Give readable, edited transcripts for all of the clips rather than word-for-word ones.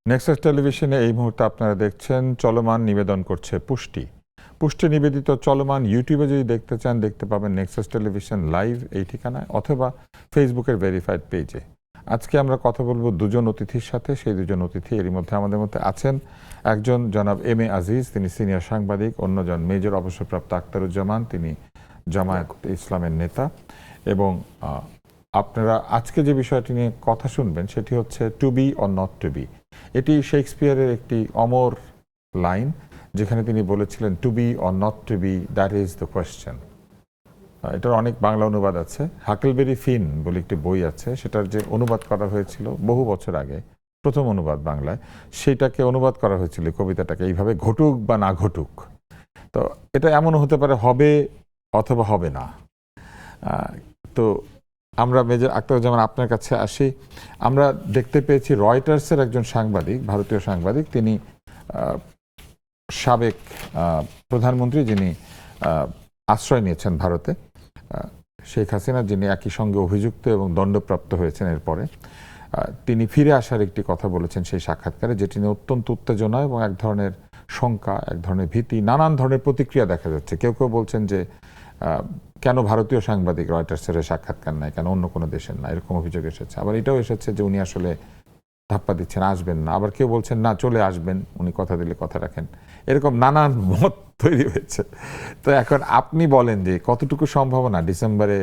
Nexus টেলিভিশনে এই মুহূর্তে আপনারা দেখছেন চলমান নিবেদন করছে পুষ্টি নিবেদিত চলমান। ইউটিউবে যদি দেখতে চান দেখতে পাবেন নেক্সাস টেলিভিশন লাইভ এই ঠিকানায়, অথবা ফেসবুকের ভেরিফাইড পেজে। আজকে আমরা কথা বলবো দুজন অতিথির সাথে। সেই দুজন অতিথি এরই মধ্যে আমাদের মধ্যে আছেন। একজন জনাব এম এ আজিজ, তিনি সিনিয়র সাংবাদিক। অন্যজন মেজর অবসরপ্রাপ্ত আখতারুজ্জামান, তিনি জামায়াত ইসলামের নেতা। এবং আপনারা আজকে যে বিষয়টি নিয়ে কথা শুনবেন সেটি হচ্ছে to be or not to be. এটি শেক্সপিয়ারের একটি অমর লাইন, যেখানে তিনি বলেছিলেন to be or not to be, that is the question. এটার অনেক বাংলা অনুবাদ আছে। হাকেলবেরি ফিন বলে একটি বই আছে, সেটার যে অনুবাদ করা হয়েছিল বহু বছর আগে, প্রথম অনুবাদ বাংলায়, সেটাকে অনুবাদ করা হয়েছিল কবিতাটাকে এইভাবে, ঘটুক বা না ঘটুক। তো এটা এমনও হতে পারে হবে অথবা হবে না। তো আমরা মেজর আখতারুজ্জামান আপনার কাছে আসি। আমরা দেখতে পেয়েছি রয়টার্সের একজন সাংবাদিক, ভারতীয় সাংবাদিক, তিনি সাবেক প্রধানমন্ত্রী, যিনি আশ্রয় নিয়েছেন ভারতে, শেখ হাসিনা, যিনি একই সঙ্গে অভিযুক্ত এবং দণ্ডপ্রাপ্ত হয়েছেন এরপরে। তিনি ফিরে আসার একটি কথা বলেছেন সেই সাক্ষাৎকারে, যেটি নিয়ে অত্যন্ত উত্তেজনা এবং এক ধরনের শঙ্কা, এক ধরনের ভীতি, নানান ধরনের প্রতিক্রিয়া দেখা যাচ্ছে। কেউ কেউ বলছেন যে কেন ভারতীয় সাংবাদিক রয়টার্সের সাক্ষাৎকার নাই, কেন অন্য কোনো দেশের না, এরকম অভিযোগ এসেছে। আবার এটাও এসেছে যে উনি আসলে ধাপ্পা দিচ্ছেন, আসবেন না। আবার কেউ বলছেন না, চলে আসবেন, উনি কথা দিলে কথা রাখেন। এরকম নানান মত তৈরি হয়েছে। তো এখন আপনি বলেন যে কতটুকু সম্ভাবনা ডিসেম্বরে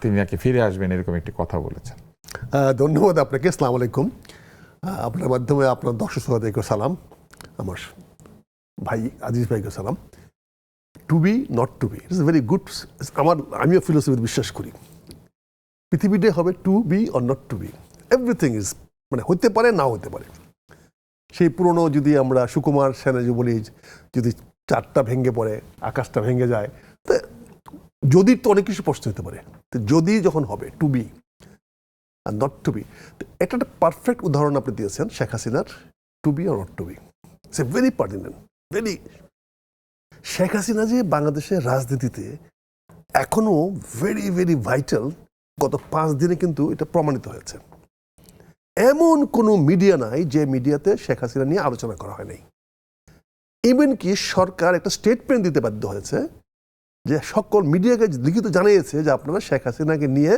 তিনি নাকি ফিরে আসবেন, এরকম একটি কথা বলেছেন। ধন্যবাদ আপনাকে। আসসালামু আলাইকুম। আপনার মাধ্যমে আপনার দর্শক শ্রোতাদেরকে সালাম, আমার ভাই আজিজ ভাইকে সালাম। To be not to be, it's very good. আমিও ফিলোসফিতে বিশ্বাস করি। পৃথিবীতে হবে to be or not to be, everything is, মানে হতে পারে না হতে পারে। সেই পুরনো যদি আমরা সুকুমার সেনে যে বলি, যদি চারটা ভেঙে পড়ে আকাশটা ভেঙে যায়, তো যদি তো অনেক কিছু প্রশ্ন হতে পারে। তো যদি যখন হবে to be or not to be, এটা একটা পারফেক্ট উদাহরণ আপনি দিয়েছেন শেখ হাসিনার to be or not to be. It's a very pertinent, very. Sheikh Hasina যে বাংলাদেশের রাজনীতিতে এখনো ভেরি ভেরি ভাইটাল, গত 5 দিনে কিন্তু এটা প্রমাণিত হয়েছে। এমন কোনো মিডিয়া নাই যে মিডিয়াতে শেখ হাসিনা নিয়ে আলোচনা করা হয় নাই। ইভেন কি সরকার একটা স্টেটমেন্ট দিতে বাধ্য হয়েছে যে সকল মিডিয়াকে লিখিত জানিয়েছে যে আপনারা শেখ হাসিনাকে নিয়ে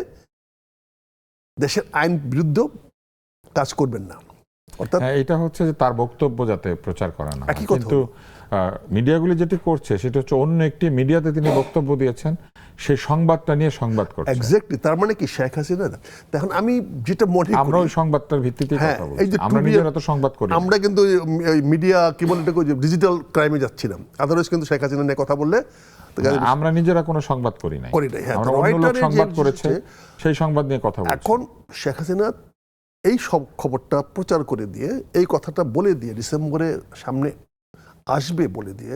দেশের আইন বিরুদ্ধ কাজ করবেন না। অর্থাৎ এটা হচ্ছে যে তার বক্তব্য যাতে প্রচার করা না হয়। একই কথা। কিন্তু মিডিয়াগুলি যেটি করছে সেটা হচ্ছে অন্য একটি মিডিয়াতে তিনি বক্তব্য দিয়েছেন, সেই সংবাদটা নিয়ে সংবাদ করছে। এক্স্যাক্টলি, তার মানে কি শেখ হাসিনা। এখন আমি যেটা মনে করি, আমরা ওই সংবাদটার ভিত্তিতে কথা বলছি, এই যে আমরা নিজেরা তো সংবাদ করি। আমরা কিন্তু মিডিয়া কি বলে এটাকে, ডিজিটাল ক্রাইমে যাচ্ছিলাম। আদারওয়াইজ কিন্তু শেখ হাসিনা নিয়ে কথা বললে আমরা নিজেরা কোনো সংবাদ করি নাই, আমরা অন্য লোক সংবাদ করেছে, সেই সংবাদ নিয়ে কথা বলছি। এখন শেখ হাসিনা এই সব খবরটা প্রচার করে দিয়ে, এই কথাটা বলে দিয়ে, ডিসেম্বরে সামনে আসবে বলে দিয়ে,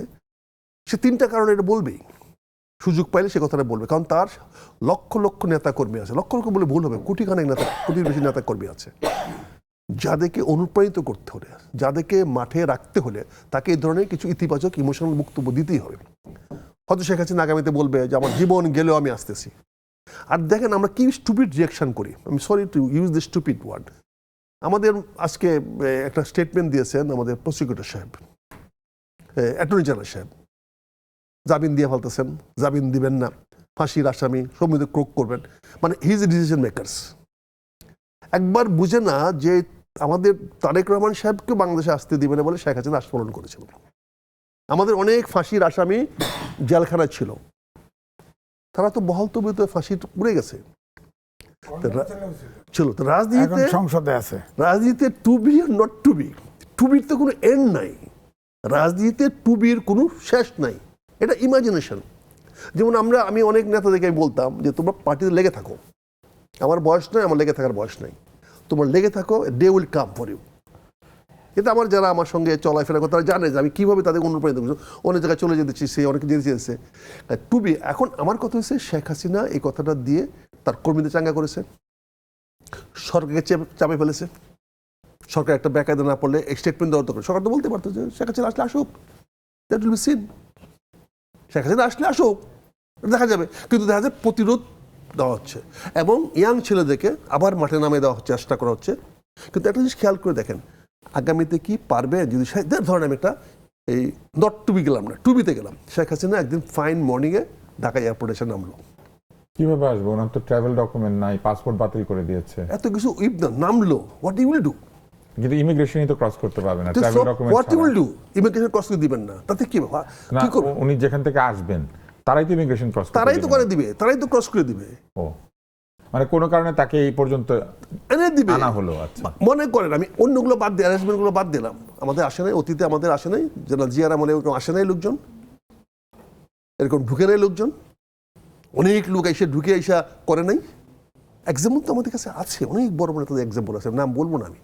সে 3টা কারণে এটা বলবেই। সুযোগ পাইলে সে কথাটা বলবে, কারণ তার লক্ষ লক্ষ নেতা কর্মী আছে। লক্ষ লক্ষ বলে ভুল হবে, কোটিখানেক নেতা, কোটির বেশি নেতা কর্মী আছে, যাদেরকে অনুপ্রাণিত করতে হলে, যাদেরকে মাঠে রাখতে হলে তাকে এই ধরনের কিছু ইতিবাচক ইমোশনাল বক্তব্য দিতেই হবে। হয়তো শেখ হাসিনা আগামীতে বলবে যে আমার জীবন গেলেও আমি আসতেছি। আর দেখেন আমরা কি স্টুপিড রিয়াকশন করি। আমি sorry to use the stupid word. আমাদের আজকে একটা স্টেটমেন্ট দিয়েছেন আমাদের প্রসিকিউটর সাহেব, অ্যাটর্নি জেনারেল সাহেব, জামিন দিয়ে ফেলতেছেন, জামিন দিবেন না, ফাঁসির আসামি সমিতি ক্রোক করবেন, মানে হিজ ডিসিশন মেকার্স। একবার বুঝে না যে আমাদের তারেক রহমান সাহেবকে বাংলাদেশে আসতে দিবে না বলে শেখ হাসিনা আস্ফলন করেছিল। আমাদের অনেক ফাঁসির আসামি জেলখানায় ছিল, তারা তো বহাল তবিয়তে ফাঁসি উড়ে গেছে ছিল। তো রাজনীতিতে সংসদে আছে, রাজনীতিতে to be or not to be, to বির তো কোনো এন্ড নাই। রাজনীতিতে টু বির কোনো শেষ নাই, এটা ইমাজিনেশন। যেমন আমি অনেক নেতাদেরকে আমি বলতাম যে তোমরা পার্টিতে লেগে থাকো, আমার বয়স নয়, আমার লেগে থাকার বয়স নাই, তোমার লেগে থাকো, day will come for you. এটা আমার যারা আমার সঙ্গে চলাফেরা করে তারা জানে যে আমি কীভাবে তাদের অনুপ্রাণিত করছি। অনেক জায়গায় চলে যেতেছি, সে অনেকে যেতে চেয়েছে টু বি। এখন আমার কথা হচ্ছে শেখ হাসিনা এই কথাটা দিয়ে তার কর্মীদের চাঙ্গা করেছে, সরকারকে চাপে ফেলেছে। সরকার একটা বেকায়দা না পড়লে স্টেটমেন্ট দেওয়ার দরকার। সরকার তো বলতে পারতো যে শেখ হাসিনা আসলে আসুক, that will be seen, Sheikh Hasina আসলে আসুক, দেখা যাবে। কিন্তু দেখা যায় প্রতিরোধ দেওয়া হচ্ছে এবং ইয়াং ছেলেদেরকে আবার মাঠে নামে দেওয়া চেষ্টা করা হচ্ছে। কিন্তু একটা জিনিস খেয়াল করে দেখেন, আগামীতে কি পারবে যদি ধরেন আমি একটা এই নট টু বি গেলাম না, টুবিতে গেলাম, শেখ হাসিনা একদিন ফাইন মর্নিংয়ে ঢাকা এয়ারপোর্টে এসে নামলো, কিভাবে আসবো? ওনার তো ট্রাভেল ডকুমেন্ট নাই, পাসপোর্ট বাতিল করে দিয়েছে। এত কিছু ইফ না নামলো, হোয়াট ইউ উইল ডু? কিন্তু ইমিগ্রেশনই তো ক্রস করতে পারবে না ট্রাভেল ডকুমেন্ট হোয়াট ইউ ছাড়া। Will do? ইমিগ্রেশন ক্রস করে দিবেন না, তাতে কি না, কি করবে? উনি যেখান থেকে আসবেন তারাই তো ইমিগ্রেশন ক্রস তারাই তো করে দিবে, তারাই তো ক্রস করে দিবে। ও, মানে কোনো কারণে তাকে এই পর্যন্ত এনে দিবে। আনা হলো। আচ্ছা, মনে করেন আমি অন্যগুলো বাদ দিয়ে অ্যারেঞ্জমেন্টগুলো বাদ দিলাম, আমাদের আসে নাই, অতীতে আমাদের আসে নাই, যেটা জিয়ারা মনে এরকম আসে নাই লোকজন, এরকম ঢুকে নাই লোকজন, অনেক লোক এসে ঢুকে এসা করে নাই। এক্সাম্পল তো আমাদের কাছে আছে, অনেক বড় বড় নেতাদের এক্সাম্পল আছে, নাম বলবো না আমি,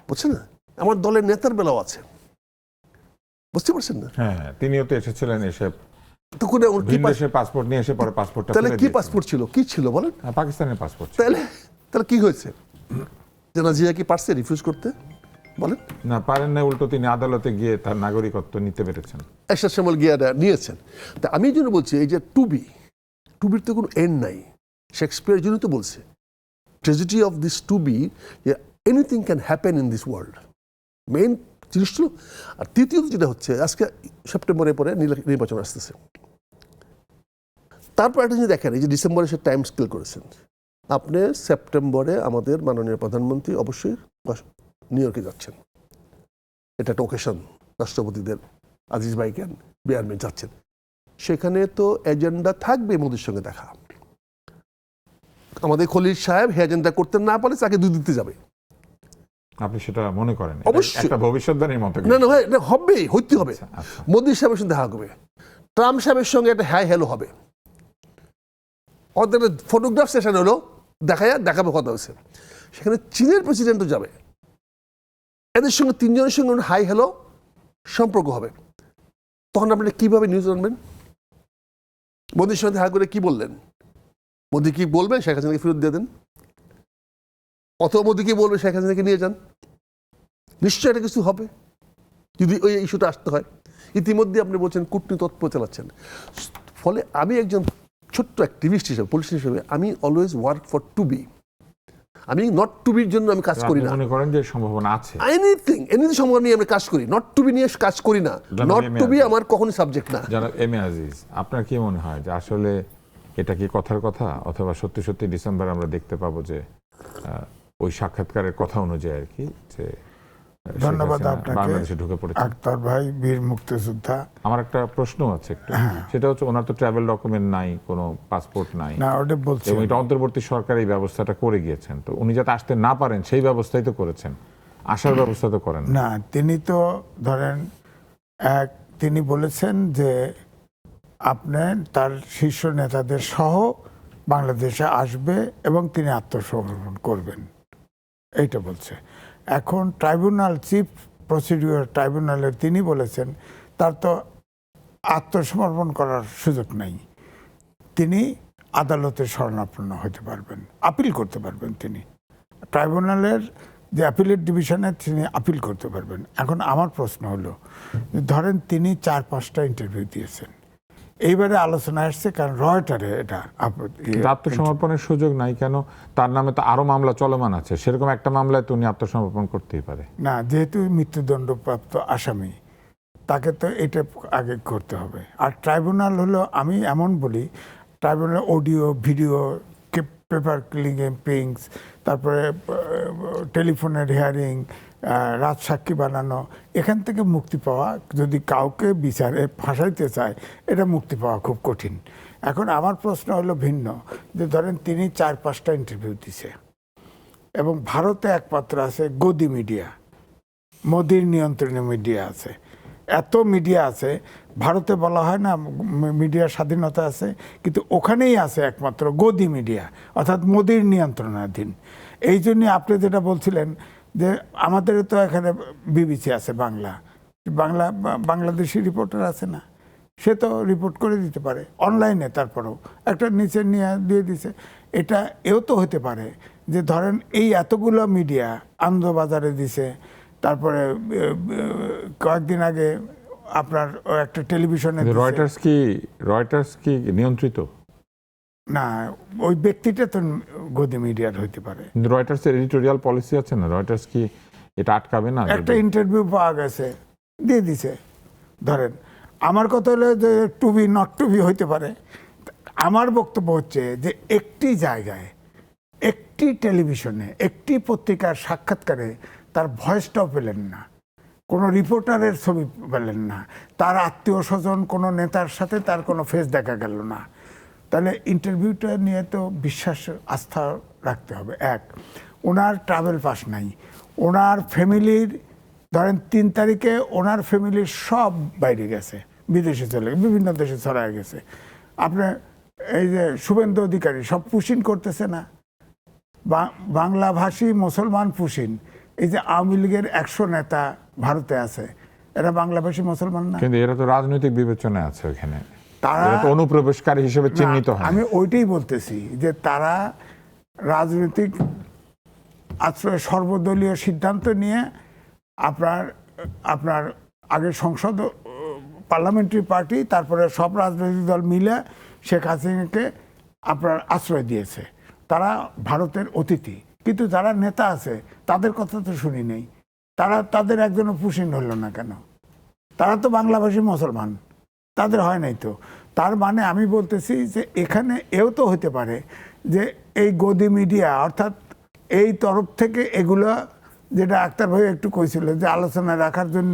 বুঝছেন না? আমার দলের নেতার বেলাও আছে, বুঝতে পারছেন না? হ্যাঁ হ্যাঁ, তিনিও তো এসেছিলেন, এসে তো করে ওর কি ভিন দেশের পাসপোর্ট নিয়ে এসে পরে পাসপোর্টটা তাহলে ফেলে কি দিয়েছেন। পাসপোর্ট ছিল, কি ছিল বলেন? হ্যাঁ, পাকিস্তানের পাসপোর্ট। তাহলে তাহলে কি হয়েছে? জেনা জিয়া কি পারছে রিফিউজ করতে বলেন? না, পারেন না, উল্টো তিনি আদালতে গিয়ে তার নাগরিকত্ব নিতে পেরেছেন। একটা সময় গিয়ে নিয়েছেন। তা আমি এই জন্য বলছি, এই যে টুবির তো কোনো এন্ড নাই। শেক্সপিয়ার জন্য তো বলছে tragedy of this to be, anything can happen in this world, main জিনিস ছিল। আর তৃতীয়ত যেটা হচ্ছে, আজকে সেপ্টেম্বরের পরে নির্বাচন আসতেছে, তারপর একটা জিনিস দেখেন, এই যে ডিসেম্বরে সে টাইম স্কেল করেছেন, আপনি সেপ্টেম্বরে আমাদের মাননীয় প্রধানমন্ত্রী অবশ্যই নিউ ইয়র্কে যাচ্ছেন, এটা একটা ওকেশন, রাষ্ট্রপতিদের আজিজ ভাই কেন বিয়ারমে যাচ্ছেন, সেখানে তো এজেন্ডা থাকবে মোদির সঙ্গে দেখা। আমাদের খলিল সাহেব হে এজেন্ডা করতে না পারে তাকে দুধ দিতে যাবে। আপনি সেটা মনে করেন? অবশ্যই। একটা ভবিষ্যৎবাণীর মতো। না না ভাই, এটা হবে, হইতে হবে। আচ্ছা। মোদি সাহেবের সঙ্গে দেখা হবে, ট্রাম্প সাহেবের সঙ্গে একটা হ্যাঁ হ্যালো হবে, ওদের ফটোগ্রাফ সেশন হলো, দেখাবে কথা হয়েছে। সেখানে চীনের প্রেসিডেন্টও যাবে, এদের সঙ্গে তিনজনের সঙ্গে হাই হ্যালো সম্পর্ক হবে। তখন আপনি কিভাবে নিউজ আনবেন? মোদির সঙ্গে দেখা করে কি বললেন? মোদি কি বলবেন শেখ হাসিনাকে ফেরত দিয়ে দেন, অথবা মোদি কি বলবে শেখ হাসিনাকে নিয়ে যান? নিশ্চয়ই এটা কিছু হবে যদি ওই ইস্যুটা আসতে হয়। ইতিমধ্যে আপনি বলছেন কূটনীতি তৎপর চালাচ্ছেন। ফলে আমি একজন ছোট্ট অ্যাক্টিভিস্ট হিসেবে, পলিটিশিয়ান হিসেবে, আমি always work for to be. আমি নট টু বির জন্য আমি কাজ করি না। মনে করেন যে সম্ভাবনা আছে? এনিথিং সম্ভাবনা নিয়ে আমি কাজ করি, নট টু বি নিয়ে কাজ করি না। নট টু বি আমার কখনোই সাবজেক্ট না। জনাব এম এ আজিজ, আপনার কি মনে হয় যে আসলে এটা কি কথার কথা, অথবা সত্যি সত্যি ডিসেম্বর আমরা দেখতে পাবো যে ওই সাক্ষাৎকারের কথা অনুযায়ী আর কি, যে ধন্যবাদ আপনাকে বাংলাদেশে ঢুকে পড়েছে আক্তার ভাই, বীর মুক্তিযোদ্ধা। আমার একটা প্রশ্ন আছে একটু, সেটা হচ্ছে ওনার তো ট্রাভেল ডকুমেন্ট নাই, কোনো পাসপোর্ট নাই, না ওটা বলছি, এবং এটা অন্তর্বর্তী সরকার এই ব্যবস্থাটা করে গিয়েছেন, তো উনি যাতে আসতে না পারেন সেই ব্যবস্থাই তো করেছেন, আসার ব্যবস্থা তো করেন না। তিনি তো ধরেন তিনি বলেছেন যে আপনি তার শীর্ষ নেতাদের সহ বাংলাদেশে আসবে এবং তিনি আত্মসমর্পণ করবেন, এইটা বলছে। এখন ট্রাইব্যুনাল, চিফ প্রসিডিউর ট্রাইব্যুনালের তিনি বলেছেন তার তো আত্মসমর্পণ করার সুযোগ নেই, তিনি আদালতে শরণাপন্ন হতে পারবেন, আপিল করতে পারবেন। তিনি ট্রাইব্যুনালের যে অ্যাপিলেট ডিভিশনে তিনি আপিল করতে পারবেন। এখন আমার প্রশ্ন হলো, ধরেন তিনি 4-5টা ইন্টারভিউ দিয়েছেন, এইবারে আলোচনা আসছে, কারণ রয়টারে এটা আত্মসমর্পণের সুযোগ নাই কেন? তার নামে তো আরো মামলা চলমান আছে, সেরকম একটা মামলায় তো উনি আত্মসমর্পণ করতেই পারে না, যেহেতু মৃত্যুদণ্ডপ্রাপ্ত আসামি, তাকে তো এটা আগে করতে হবে। আর ট্রাইব্যুনাল হলো, আমি এমন বলি, tribunal audio, video, paper clippings, তারপরে টেলিফোনের হিয়ারিং, রাজসাক্ষী বানানো, এখান থেকে মুক্তি পাওয়া, যদি কাউকে বিচারে ফাঁসাইতে চায়, এটা মুক্তি পাওয়া খুব কঠিন। এখন আমার প্রশ্ন হলো ভিন্ন, যে ধরেন তিনি 4-5টা ইন্টারভিউ দিছে, এবং ভারতে একমাত্র আছে গদি মিডিয়া, মোদির নিয়ন্ত্রণে মিডিয়া আছে, এত মিডিয়া আছে। ভারতে বলা হয় না মিডিয়ার স্বাধীনতা আছে, কিন্তু ওখানেই আছে একমাত্র গদি মিডিয়া, অর্থাৎ মোদির নিয়ন্ত্রণাধীন। এই জন্যে আপনি যেটা বলছিলেন যে আমাদের তো এখানে বিবিসি আছে, বাংলাদেশি রিপোর্টার আছে না, সে তো রিপোর্ট করে দিতে পারে অনলাইনে, তারপরেও একটা নিচে নিয়ে দিয়ে দিছে। এটা এও তো হতে পারে যে ধরেন এই এতগুলো মিডিয়া আনন্দবাজারে দিছে, তারপরে কয়েকদিন আগে আপনার একটা টেলিভিশনে। রয়টার্স কি নিয়ন্ত্রিত না? ওই ব্যক্তিটা তো গদি মিডিয়ার হইতে পারে। রয়টার্সের এডিটোরিয়াল পলিসি আছে না? রয়টার্স কি এটা আটকাবে না? একটা ইন্টারভিউ পাওয়া গেছে, দিয়ে দিছে। ধরেন আমার কথা হলো যে to be not to be হইতে পারে। আমার বক্তব্য হচ্ছে যে একটি জায়গায়, একটি টেলিভিশনে, একটি পত্রিকার সাক্ষাৎকারে তার ভয়েসটাও পেলেন না, কোনো রিপোর্টারের ছবি পেলেন না, তার আত্মীয় স্বজন কোনো নেতার সাথে তার কোনো ফেস দেখা গেল না, তাহলে ইন্টারভিউটা নিয়ে তো বিশ্বাস আস্থা রাখতে হবে। এক, ওনার ট্রাভেল পাস নাই, ওনার ফ্যামিলির ধরেন 3 তারিখে ওনার ফ্যামিলির সব বাইরে গেছে, বিদেশে চলে গেছে, বিভিন্ন দেশে ছড়ায় গেছে। আপনার এই যে শুভেন্দু অধিকারী সব পুশিন করতেছে না, বাংলাভাষী মুসলমান পুশিন। এই যে আওয়ামী লীগের 100 নেতা ভারতে আছে, এরা বাংলাভাষী মুসলমান না? কিন্তু এরা তো রাজনৈতিক বিবেচনায় আছে ওখানে, তারা এরা তো অনুপ্রবেশকারী হিসেবে চিহ্নিত হয়। আমি ওইটাই বলতেছি যে তারা রাজনৈতিক আশ্রয় সর্বদলীয় সিদ্ধান্ত নিয়ে আপনার আগে সংসদ পার্লামেন্টারি পার্টি, তারপরে সব রাজনৈতিক দল মিলে শেখ হাসিনাকে আপনার আশ্রয় দিয়েছে। তারা ভারতের অতিথি, কিন্তু যারা নেতা আছে তাদের কথা তো শুনি নেই। তাদের একজনও পুশিন হলো না কেন? তারা তো বাংলাভাষী মুসলমান, তাদের হয় নাই তো। তার মানে আমি বলতেছি যে এখানে এও তো হতে পারে যে এই গদি মিডিয়া অর্থাৎ এই তরফ থেকে এগুলো, যেটা আক্তার ভাই একটু কইছিল যে আলোচনা রাখার জন্য,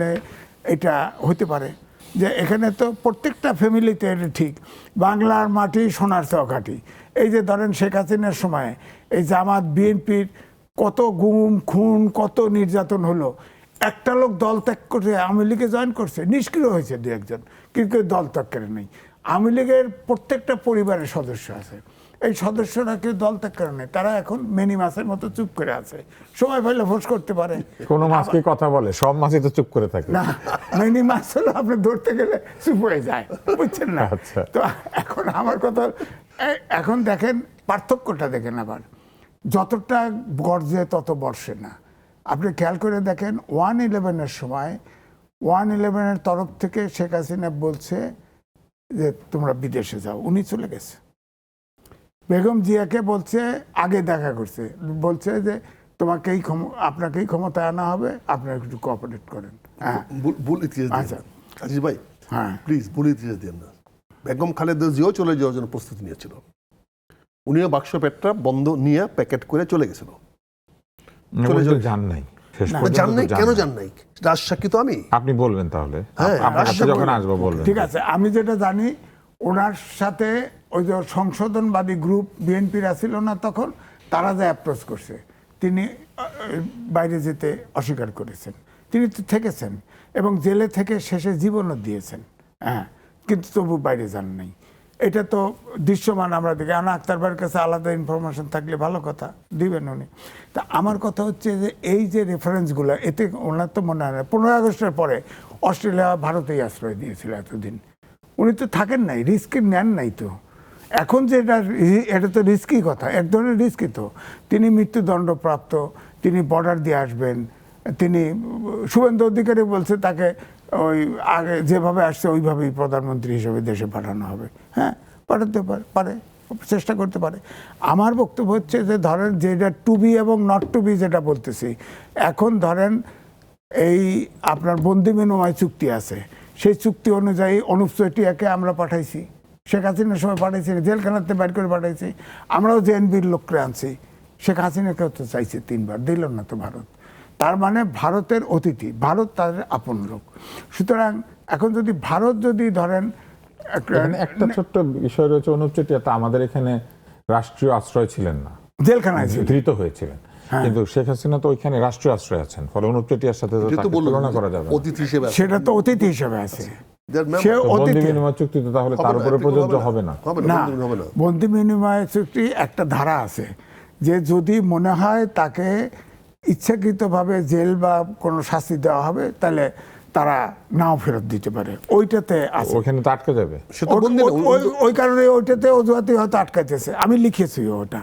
এটা হতে পারে যে এখানে তো প্রত্যেকটা ফ্যামিলিতে এটা ঠিক বাংলার মাটি সোনার চৌকাঠি। এই যে ধরেন শেখ হাসিনার সময় এই জামাত বিএনপির কত গুম খুন, কত নির্যাতন হলো, একটা লোক দল ত্যাগ করে আওয়ামী লীগে জয়েন করছে, নিষ্ক্রিয় হয়েছে 2-1 কিন্তু দল ত্যাগ করে নেই। আওয়ামী লীগের প্রত্যেকটা পরিবারের সদস্য আছে, এই সদস্যরা কেউ দল ত্যাগ করে নেই, তারা এখন মেনি মাছের মতো চুপ করে আছে, সময় পাইলে ভোজ করতে পারে। কোনো মাছ কি কথা বলে? সব মাছই তো চুপ করে থাকে না, মেনি মাছ হলো আপনি ধরতে গেলে চুপ হয়ে যায়, বুঝছেন না? আচ্ছা। তো এখন আমার কথা, এখন দেখেন পার্থক্যটা দেখেন, আবার যতটা গর্জে তত বর্ষে না। আপনি খেয়াল করে দেখেন 1/11-এর সময় 1/11-এর তরফ থেকে শেখ হাসিনা বলছে যে তোমরা বিদেশে যাও, উনি চলে গেছে। বেগম জিয়াকে বলছে, আগে দেখা করছে, বলছে যে আপনাকেই ক্ষমতায় আনা হবে, আপনারা একটু কোঅপারেট করেন। হ্যাঁ, ভুল ইতিহাস দিন আচ্ছা। না। আজিজ ভাই, হ্যাঁ, প্লিজ ভুল ইতিহাস দিন না। বেগম খালেদা জিয়াও চলে যাওয়ার জন্য প্রস্তুতি নিয়েছিল, উনিও বাক্স পেটটা বন্ধ নিয়ে প্যাকেট করে চলে গেছিল। চলে যান জান নাই, শেষ পর্যন্ত জান নাই, তো কেন নাই। জান নাই? রাজসাক্ষী তো আমি। আপনি বলবেন তাহলে, হ্যাঁ, আপনার কাছে রাজসাক্ষী যখন বলবেন। আসবো বলবেন। ঠিক আছে। আমি যেটা জানি, ওনার সাথে ওই যে সংশোধনবাদী গ্রুপ বিএনপির ছিল না তখন, তারা যে অ্যাপ্রোচ করছে, তিনি বাইরে যেতে অস্বীকার করেছেন। তিনি তো থেকেছেন এবং জেলে থেকে শেষে জীবনও দিয়েছেন, হ্যাঁ, কিন্তু তবু বাইরে যান নাই। এটা তো দৃশ্যমান আমরা দেখি। আক্তার ভাইয়ের কাছে আলাদা ইনফরমেশন থাকলে ভালো কথা, দিবেন উনি। তা আমার কথা হচ্ছে যে এই যে রেফারেন্সগুলো, এতে ওনার তো মনে হয় না 15 আগস্টের পরে অস্ট্রেলিয়া ভারতেই আশ্রয় দিয়েছিল এতদিন, উনি তো থাকেন নাই, রিস্ক নেন নাই তো। এখন যে এটা তো রিস্কি কথা, এক ধরনের রিস্কি তো। তিনি মৃত্যুদণ্ডপ্রাপ্ত, তিনি বর্ডার দিয়ে আসবেন, তিনি শুভেন্দু অধিকারী বলছে তাকে ওই আগে যেভাবে আসছে ওইভাবেই প্রধানমন্ত্রী হিসেবে দেশে পাঠানো হবে। হ্যাঁ, পাঠাতে পারে, চেষ্টা করতে পারে। আমার বক্তব্য হচ্ছে যে ধরেন যেটা টু বি এবং নট টু বি যেটা বলতেছি, এখন ধরেন এই আপনার বন্দি বিনিময় চুক্তি আছে, সেই চুক্তি অনুযায়ী অনুপ চেটিয়াকে আমরা পাঠাইছি, শেখ হাসিনার সময় পাঠাইছি, জেলখানাতে বাইর করে পাঠাইছি, আমরাও জেএনবির লোককে আনছি। শেখ হাসিনাকেও তো চাইছে 3 বার, দিল না তো ভারত। তার মানে ভারতের অতিথি, ভারত তাদের আপন লোক। সুতরাং এখন যদি ভারত যদি ধরেন এখানে একটা ছোট্ট বিষয় রয়েছে, অনুপ চেটিয়া তো আমাদের এখানে রাষ্ট্রীয় আশ্রয় ছিলেন না, জেলখানায় ছিল, ধৃত হয়েছিলেন, কিন্তু শেখ হাসিনা তো ওইখানে রাষ্ট্রীয় আশ্রয় আছেন, ফলে অনুপ চেটিয়ার সাথে তো তাকে তুলনা করা যাবে না। অতিথি হিসেবে আছে। সেটা তো অতিথি হিসেবে আছে। সে তো বন্দি অতিথি বিনিময় চুক্তি তো তাহলে তার উপরে প্রযোজ্য হবে না। হবে না, না, হবে না। বন্দি বিনিময় চুক্তি একটা ধারা আছে যে যদি মনে হয় তাকে ইচ্ছাকৃতভাবে জেল বা কোনো শাস্তি দেওয়া হবে, তাহলে তারা নাও ফেরত দিতে পারে, ওইটাতে আছে। ওখানে তো আটকে যাবে। সে তো বন্দি না, ওই কারণে ওইটাতে অজুহাতে হয়তো আটকাইতেছে, আমি লিখেছি ওটা।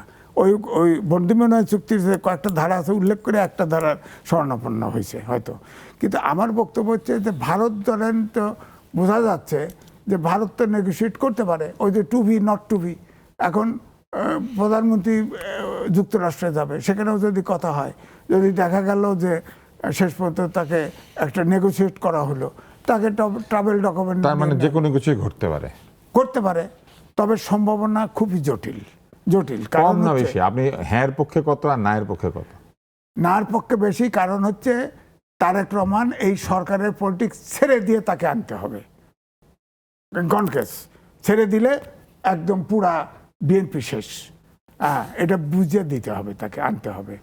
ওই বন্দি বিনিময় চুক্তির যে কয়েকটা ধারা আছে উল্লেখ করে একটা ধারার শরণাপন্ন হয়েছে হয়তো। কিন্তু আমার বক্তব্য হচ্ছে যে ভারত ধরেন তো বোঝা যাচ্ছে যে ভারত তো নেগোশিয়েট করতে পারে, ওই যে to be not to be. এখন প্রধানমন্ত্রী যুক্তরাষ্ট্রে যাবে, সেখানেও যদি কথা হয়, যদি দেখা গেল যে শেষ পর্যন্ত তাকে একটা নেগোসিয়েট করা হলো, তাকে ট্রাভেল ডকুমেন্ট তার মানে যে কোনো কিছুই ঘটতে পারে, করতে পারে, তবে সম্ভাবনা খুবই জটিল। কম না বেশি? আপনি হ্যাঁর পক্ষে কত আর নায়ের পক্ষে কত? নার পক্ষে বেশি, কারণ হচ্ছে তারেক রহমান এই সরকারের পলিটিক্স ছেড়ে দিয়ে তাকে আনতে হবে। গণকেস ছেড়ে দিলে একদম পুরা বিএনপি শেষ। হ্যাঁ, এটা বুঝিয়ে দিতে হবে, তাকে আনতে হবে।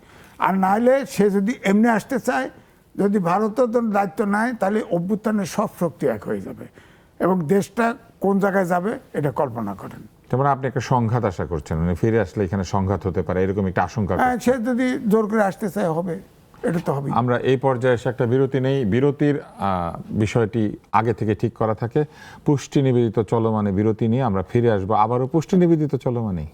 আর না হলে সে যদি এমনি আসতে চায়, যদি ভারতের জন্য দায়িত্ব নেয়, তাহলে অভ্যুত্থানের সব শক্তি এক হয়ে যাবে এবং দেশটা কোন জায়গায় যাবে এটা কল্পনা করেন। তার মানে আপনি একটা সংঘাত আশা করছেন, মানে ফিরে আসলে এখানে সংঘাত হতে পারে এরকম একটা আশঙ্কা করছেন? সে যদি জোর করে আসতে চায় হবে, এটা তো হবে। আমরা এই পর্যায়ে এসে একটা বিরতি নেই। বিরতির বিষয়টি আগে থেকে ঠিক করা থাকে। পুষ্টি নিবেদিত চলমানে বিরতি নিয়ে আমরা ফিরে আসবো আবারও পুষ্টি নিবেদিত চলমানে।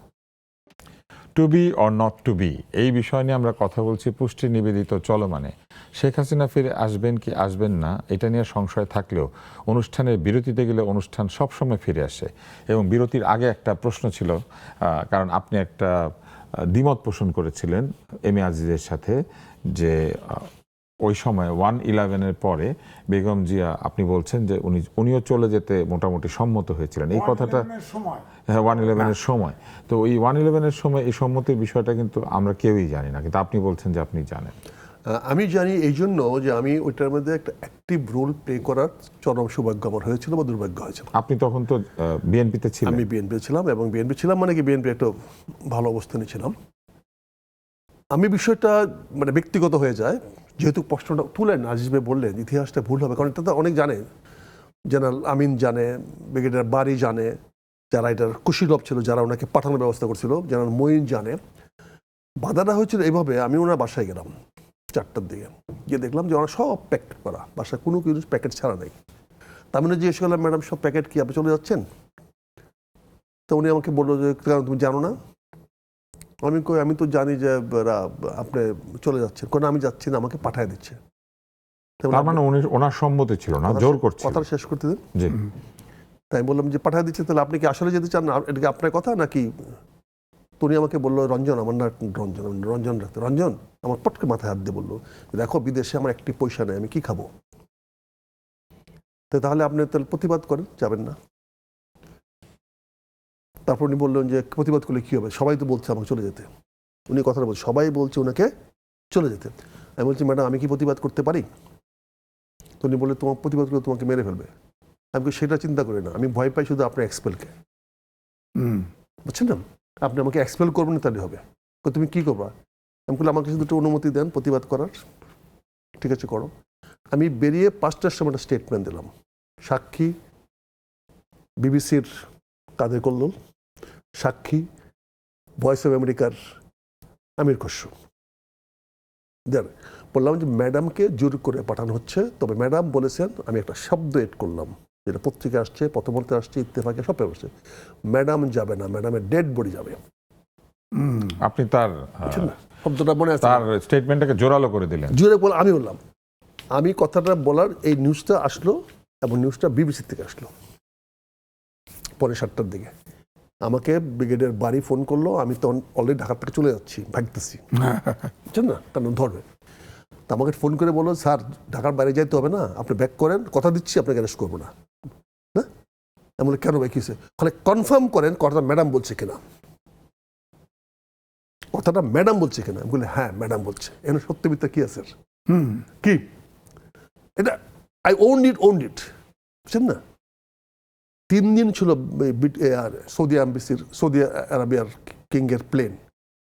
To be or not to be, এই বিষয় নিয়ে আমরা কথা বলছি পুষ্টি নিবেদিত চলমানে। শেখ হাসিনা ফিরে আসবেন কি আসবেন না এটা নিয়ে সংশয় থাকলেও অনুষ্ঠানের বিরতিতে গেলে অনুষ্ঠান সবসময় ফিরে আসে। এবং বিরতির আগে একটা প্রশ্ন ছিল, কারণ আপনি একটা দ্বিমত পোষণ করেছিলেন এম এ আজিজের সাথে, যে ওই সময় 1/11-এর পরে বেগম জিয়া, আপনি বলছেন যে উনিও চলে যেতে মোটামুটি সম্মত হয়েছিলেন। এই কথাটা 1/11-এর সময়, তো ওই 1/11-এর সময় এই সম্মতির বিষয়টা কিন্তু আমরা কেউই জানি না, কিন্তু আপনি বলছেন যে আপনি জানেন। আমি জানি এই জন্য যে আমি ওইটার মধ্যে একটা অ্যাক্টিভ রোল প্লে করার চরম সৌভাগ্য আমার হয়েছিল বা দুর্ভাগ্য হয়েছিল। আপনি তখন তো বিএনপিতে ছিলেন। আমি বিএনপি ছিলাম, এবং বিএনপি ছিলাম মানে কি বিএনপি একটা ভালো অবস্থানে ছিলাম। আমি বিষয়টা মানে ব্যক্তিগত হয়ে যায়, যেহেতু প্রশ্নটা তুলেন আজিজ ভাই বললেন ইতিহাসটা ভুল হবে, কারণ এটা তো অনেক জানে, জেনারেল আমিন জানে, ব্রিগেডিয়ার বারি জানে, যারা এটার কুশীলভ ছিল, যারা ওনাকে পাঠানোর ব্যবস্থা করছিল, জেনারেল মঈন জানে। বাধাটা হয়েছিল এইভাবে, আমি ওনার বাসায় গেলাম 4টার দিকে, গিয়ে দেখলাম যে ওরা সব প্যাকেট করা, বাসায় কোনো কিছু প্যাকেট ছাড়া নেই। তার মানে জিজ্ঞেস করলাম, ম্যাডাম সব প্যাকেট কি, আপনি চলে যাচ্ছেন? তো উনি আমাকে বললো যে কারণ তুমি জানো না। আমি তো জানি যে আপনি চলে যাচ্ছেন। কোনো আমি যাচ্ছি না, আমাকে পাঠিয়ে দিচ্ছে। তার মানে ওনার সম্মতি ছিল না, জোর করছে। কথা শেষ করতে দেন। জি। তাই বললাম যে পাঠিয়ে দিচ্ছে, তাহলে আপনি কি আসলে যেতে চান না, এটা কি আপনার কথা নাকি? উনি আমাকে বললো, রঞ্জন, আমার না রঞ্জন রাখতে, রঞ্জন আমার পটকে মাথায় হাত দিয়ে বললো, দেখো বিদেশে আমার একটি পয়সা নেই, আমি কি খাবো? তাহলে আপনি তাহলে প্রতিবাদ করেন, যাবেন না। তারপর উনি বললেন যে প্রতিবাদ করলে কি হবে, সবাই তো বলছে আমাকে চলে যেতে। উনি কথাটা বলছে, সবাই বলছে ওনাকে চলে যেতে। আমি বলছি, ম্যাডাম আমি কি প্রতিবাদ করতে পারি? তো উনি বললে, তোমার প্রতিবাদ করলে তোমাকে মেরে ফেলবে। আমি সেটা চিন্তা করি না, আমি ভয় পাই শুধু আপনার এক্সপেলকে। বুঝছেন না, আপনি আমাকে এক্সপেল করবেন না, তাহলে হবে। তুমি কি করবা? আমি বললাম, আমাকে শুধু একটু অনুমতি দেন প্রতিবাদ করার। ঠিক আছে, করো। আমি বেরিয়ে 5টার সময় একটা স্টেটমেন্ট দিলাম, সাক্ষী বিবিসির কাদের কল্লোল, সাক্ষী ভয়েস অফ আমেরিকার আমির খসরু। বললাম যে ম্যাডামকে জোর করে পাঠানো হচ্ছে, তবে ম্যাডাম বলেছেন, আমি একটা শব্দ এড করলাম যেটা পত্রিকা আসছে, প্রথমতে আসছে, ইত্তেফাকে, সব আসছে, ম্যাডাম যাবে না, ম্যাডামের ডেড বডি যাবে। আপনি তার শব্দটা মনে আছে, তার স্টেটমেন্টটাকে জোরালো করে দিলেন। জোরে বলে আমি বললাম, আমি কথাটা বলার এই নিউজটা আসলো, এবং নিউজটা বিবিসি থেকে আসলো 7:15 দিকে। আমাকে ব্রিগেডের বাড়ি ফোন করলো, আমি তো অলরেডি ঢাকা থেকে চলে যাচ্ছি, ভাগতেছি, বুঝছেন না, কারণ ধরবে। তা আমাকে ফোন করে বললো, স্যার ঢাকার বাইরে যাইতে হবে না, আপনি ব্যাক করেন, কথা দিচ্ছি আপনাকে অ্যারেস্ট করবো না। না আমি বলি, কেন ভাই কি হয়েছে? তাহলে কনফার্ম করেন কথাটা ম্যাডাম বলছে কিনা, কথাটা ম্যাডাম বলছে কিনা। আমি বলি, হ্যাঁ ম্যাডাম বলছে। এখানে সত্য মিথ্যা কি আছে? কি এটা? আই ওন্ড ইট, বুঝছেন না। 3 দিন ছিল সৌদি আরবিয়ার কিংয়ের প্লেন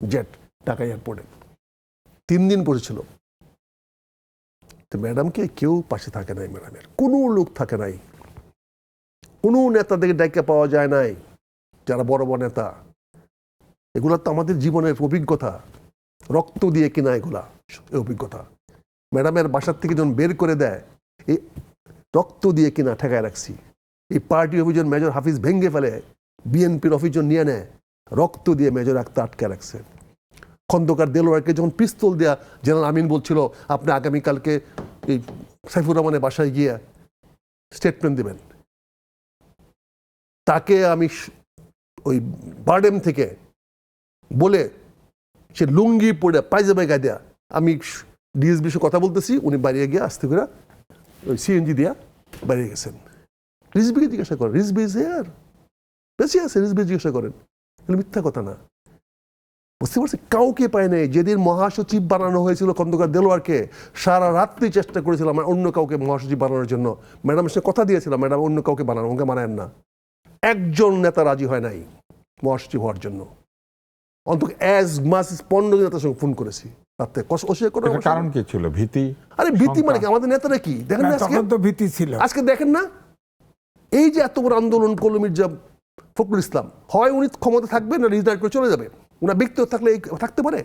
জেট ঢাকা এয়ারপোর্টে, 3 দিন পড়েছিল। তো ম্যাডামকে কেউ পাশে থাকে নাই, ম্যাডামের কোনো লোক থাকে নাই, কোনো নেতাদেরকে ডাইকা পাওয়া যায় নাই, যারা বড় বড় নেতা। এগুলো তো আমাদের জীবনের অভিজ্ঞতা, রক্ত দিয়ে কিনা এগুলা এই অভিজ্ঞতা। ম্যাডামের বাসার থেকে যখন বের করে দেয়, এই রক্ত দিয়ে কিনা ঠেকায় রাখছি। এই পার্টি অভিযান মেজর হাফিজ ভেঙ্গে ফেলে, বিএনপির অভিযান নিয়ে নেয়, রক্ত দিয়ে মেজর আক্তার আটকে রাখছে। খন্দকার দেলোয়ারকে যখন পিস্তল দেয়া জেনারেল আমিন বলছিল, আপনি আগামীকালকে এই সাইফুর রহমানের বাসায় গিয়ে স্টেটমেন্ট দেবেন, তাকে আমি ওই বারডেম থেকে বলে সে লুঙ্গি পরে পায়জামা গায়ে দেয়া, আমি ডিএসবির সাথে কথা বলতেছি, উনি বাইরে গিয়ে আসতে করে ওই সিএনজি দিয়া বাইরে গেছেন। রিজবিকে জিজ্ঞাসা করেন, রিজবি ইজ হিয়ার, বেঁচে আছে, রিজবি জিজ্ঞাসা করেন। এগুলো মিথ্যা কথা না, বুঝতে পারছি? কাউকে পায় নাই। যেদিন মহাসচিব বানানো হয়েছিল খন্দকার দেলোয়ারকে, সারা রাত্রি চেষ্টা করেছিলাম অন্য কাউকে মহাসচিব বানানোর জন্য। ম্যাডামের সাথে কথা দিয়েছিলাম, ম্যাডাম অন্য কাউকে বানানো, ওকে বানায়েন না। একজন নেতা রাজি হয় নাই মহাসচিব হওয়ার জন্য। অন্তত অ্যাজ মাস 15 নেতার সঙ্গে ফোন করেছি রাত্রে। এটার কারণ কি ছিল? ভীতি? আরে ভীতি মানে কি? আমাদের নেতারা কি দেখেন না, তখন তো ভীতি ছিল। আজকে দেখেন না, এই যে এত বড় আন্দোলন করলো মির্জা ফখরুল ইসলাম, হয় উনি ক্ষমতা থাকবে না রিটায়ার করে চলে যাবে। ওনার ব্যক্তিগত থাকলে থাকতে পারে?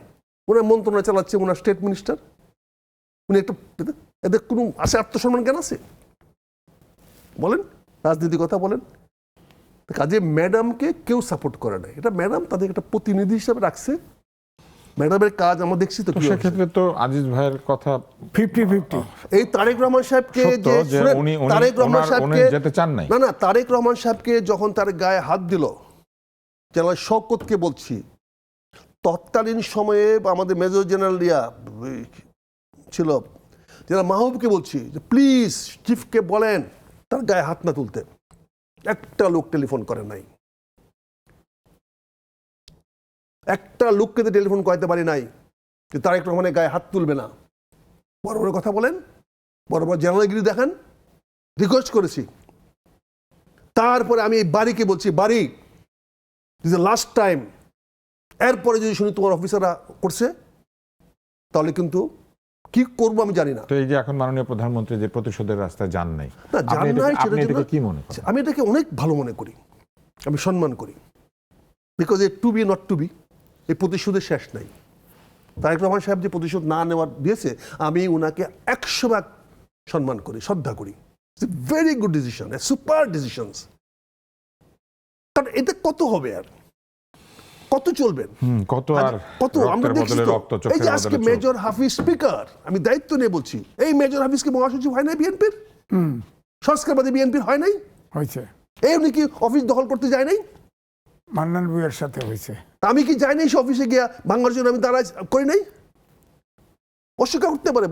ওনার মন্ত্রণালয় চালাচ্ছে ওনার স্টেট মিনিস্টার, উনি একটা, এদের কোনো আছে আত্মসম্মান জ্ঞান আছে? বলেন, রাজনীতির কথা বলেন। কাজে ম্যাডামকে কেউ সাপোর্ট করে না, এটা ম্যাডাম তাদের একটা প্রতিনিধি হিসাবে রাখছে। ম্যাডামের কাজ আমরা দেখছি তো। সেক্ষেত্রে তো আজিজ ভাইয়ের কথা 50-50। এই তারেক রহমান সাহেবকে সত্য যে তারেক রহমান সাহেবকে যেতে চান নাই। না, তারেক রহমান সাহেবকে যখন তার গায়ে হাত দিল, জেনারেল শওকতকে বলছি, তৎকালীন সময়ে আমাদের মেজর জেনারেল ছিল, জেনারেল মাহবুবকে বলছি যে প্লিজ চিফকে বলেন তার গায়ে হাত না তুলতে। একটা লোক টেলিফোন করে নাই, একটা লোককে তো টেলিফোন করাতে পারি নাই যে তারেক রহমানের গায়ে হাত তুলবে না। বড় বড় কথা বলেন, বড় বড় জেনারেলগিরি দেখান, রিকোয়েস্ট করেছি। তারপরে আমি এই বাড়িকে বলছি, বাড়ি দিস দ্য লাস্ট টাইম, এরপরে যদি শুনি তোমার অফিসাররা করছে তাহলে কিন্তু কি করবো আমি জানি না। তো এই যে এখন মাননীয় প্রধানমন্ত্রী যে প্রতিশোধের রাস্তায় যান নাই, না, জান নাই, আপনি এটাকে কি মনে করেন? আমি এটাকে অনেক ভালো মনে করি, আমি সম্মান করি। Because a to be not to be, এই প্রতিশোধের শেষ নাই। তারেক রহমান সাহেব যে প্রতিশোধ না নেওয়ার দিয়েছে, আমি ওনাকে 100 সম্মান করি, শ্রদ্ধা করি। Very good decision, super decisions. কারণ এটা কত হবে আর কত চলবেন, কত আর কত আমরা দেখছি তো। এই যে আজকে মেজর হাফিজ স্পিকার, আমি দায়িত্ব নিয়ে বলছি, এই মেজর হাফিজকে মহাসচিব হয় নাই বিএনপির, সংস্কারবাদী বিএনপির হয় নাই, হয়েছে। এই উনি কি অফিস দখল করতে যায় নাই? মান্নান ভূঁইয়ার সাথে হয়েছে। আমি কি যাই নাই সে অফিসে গিয়া ভাঙার জন্য? আমি দাঁড়াই করি নাই? অস্বীকার করতে পারে।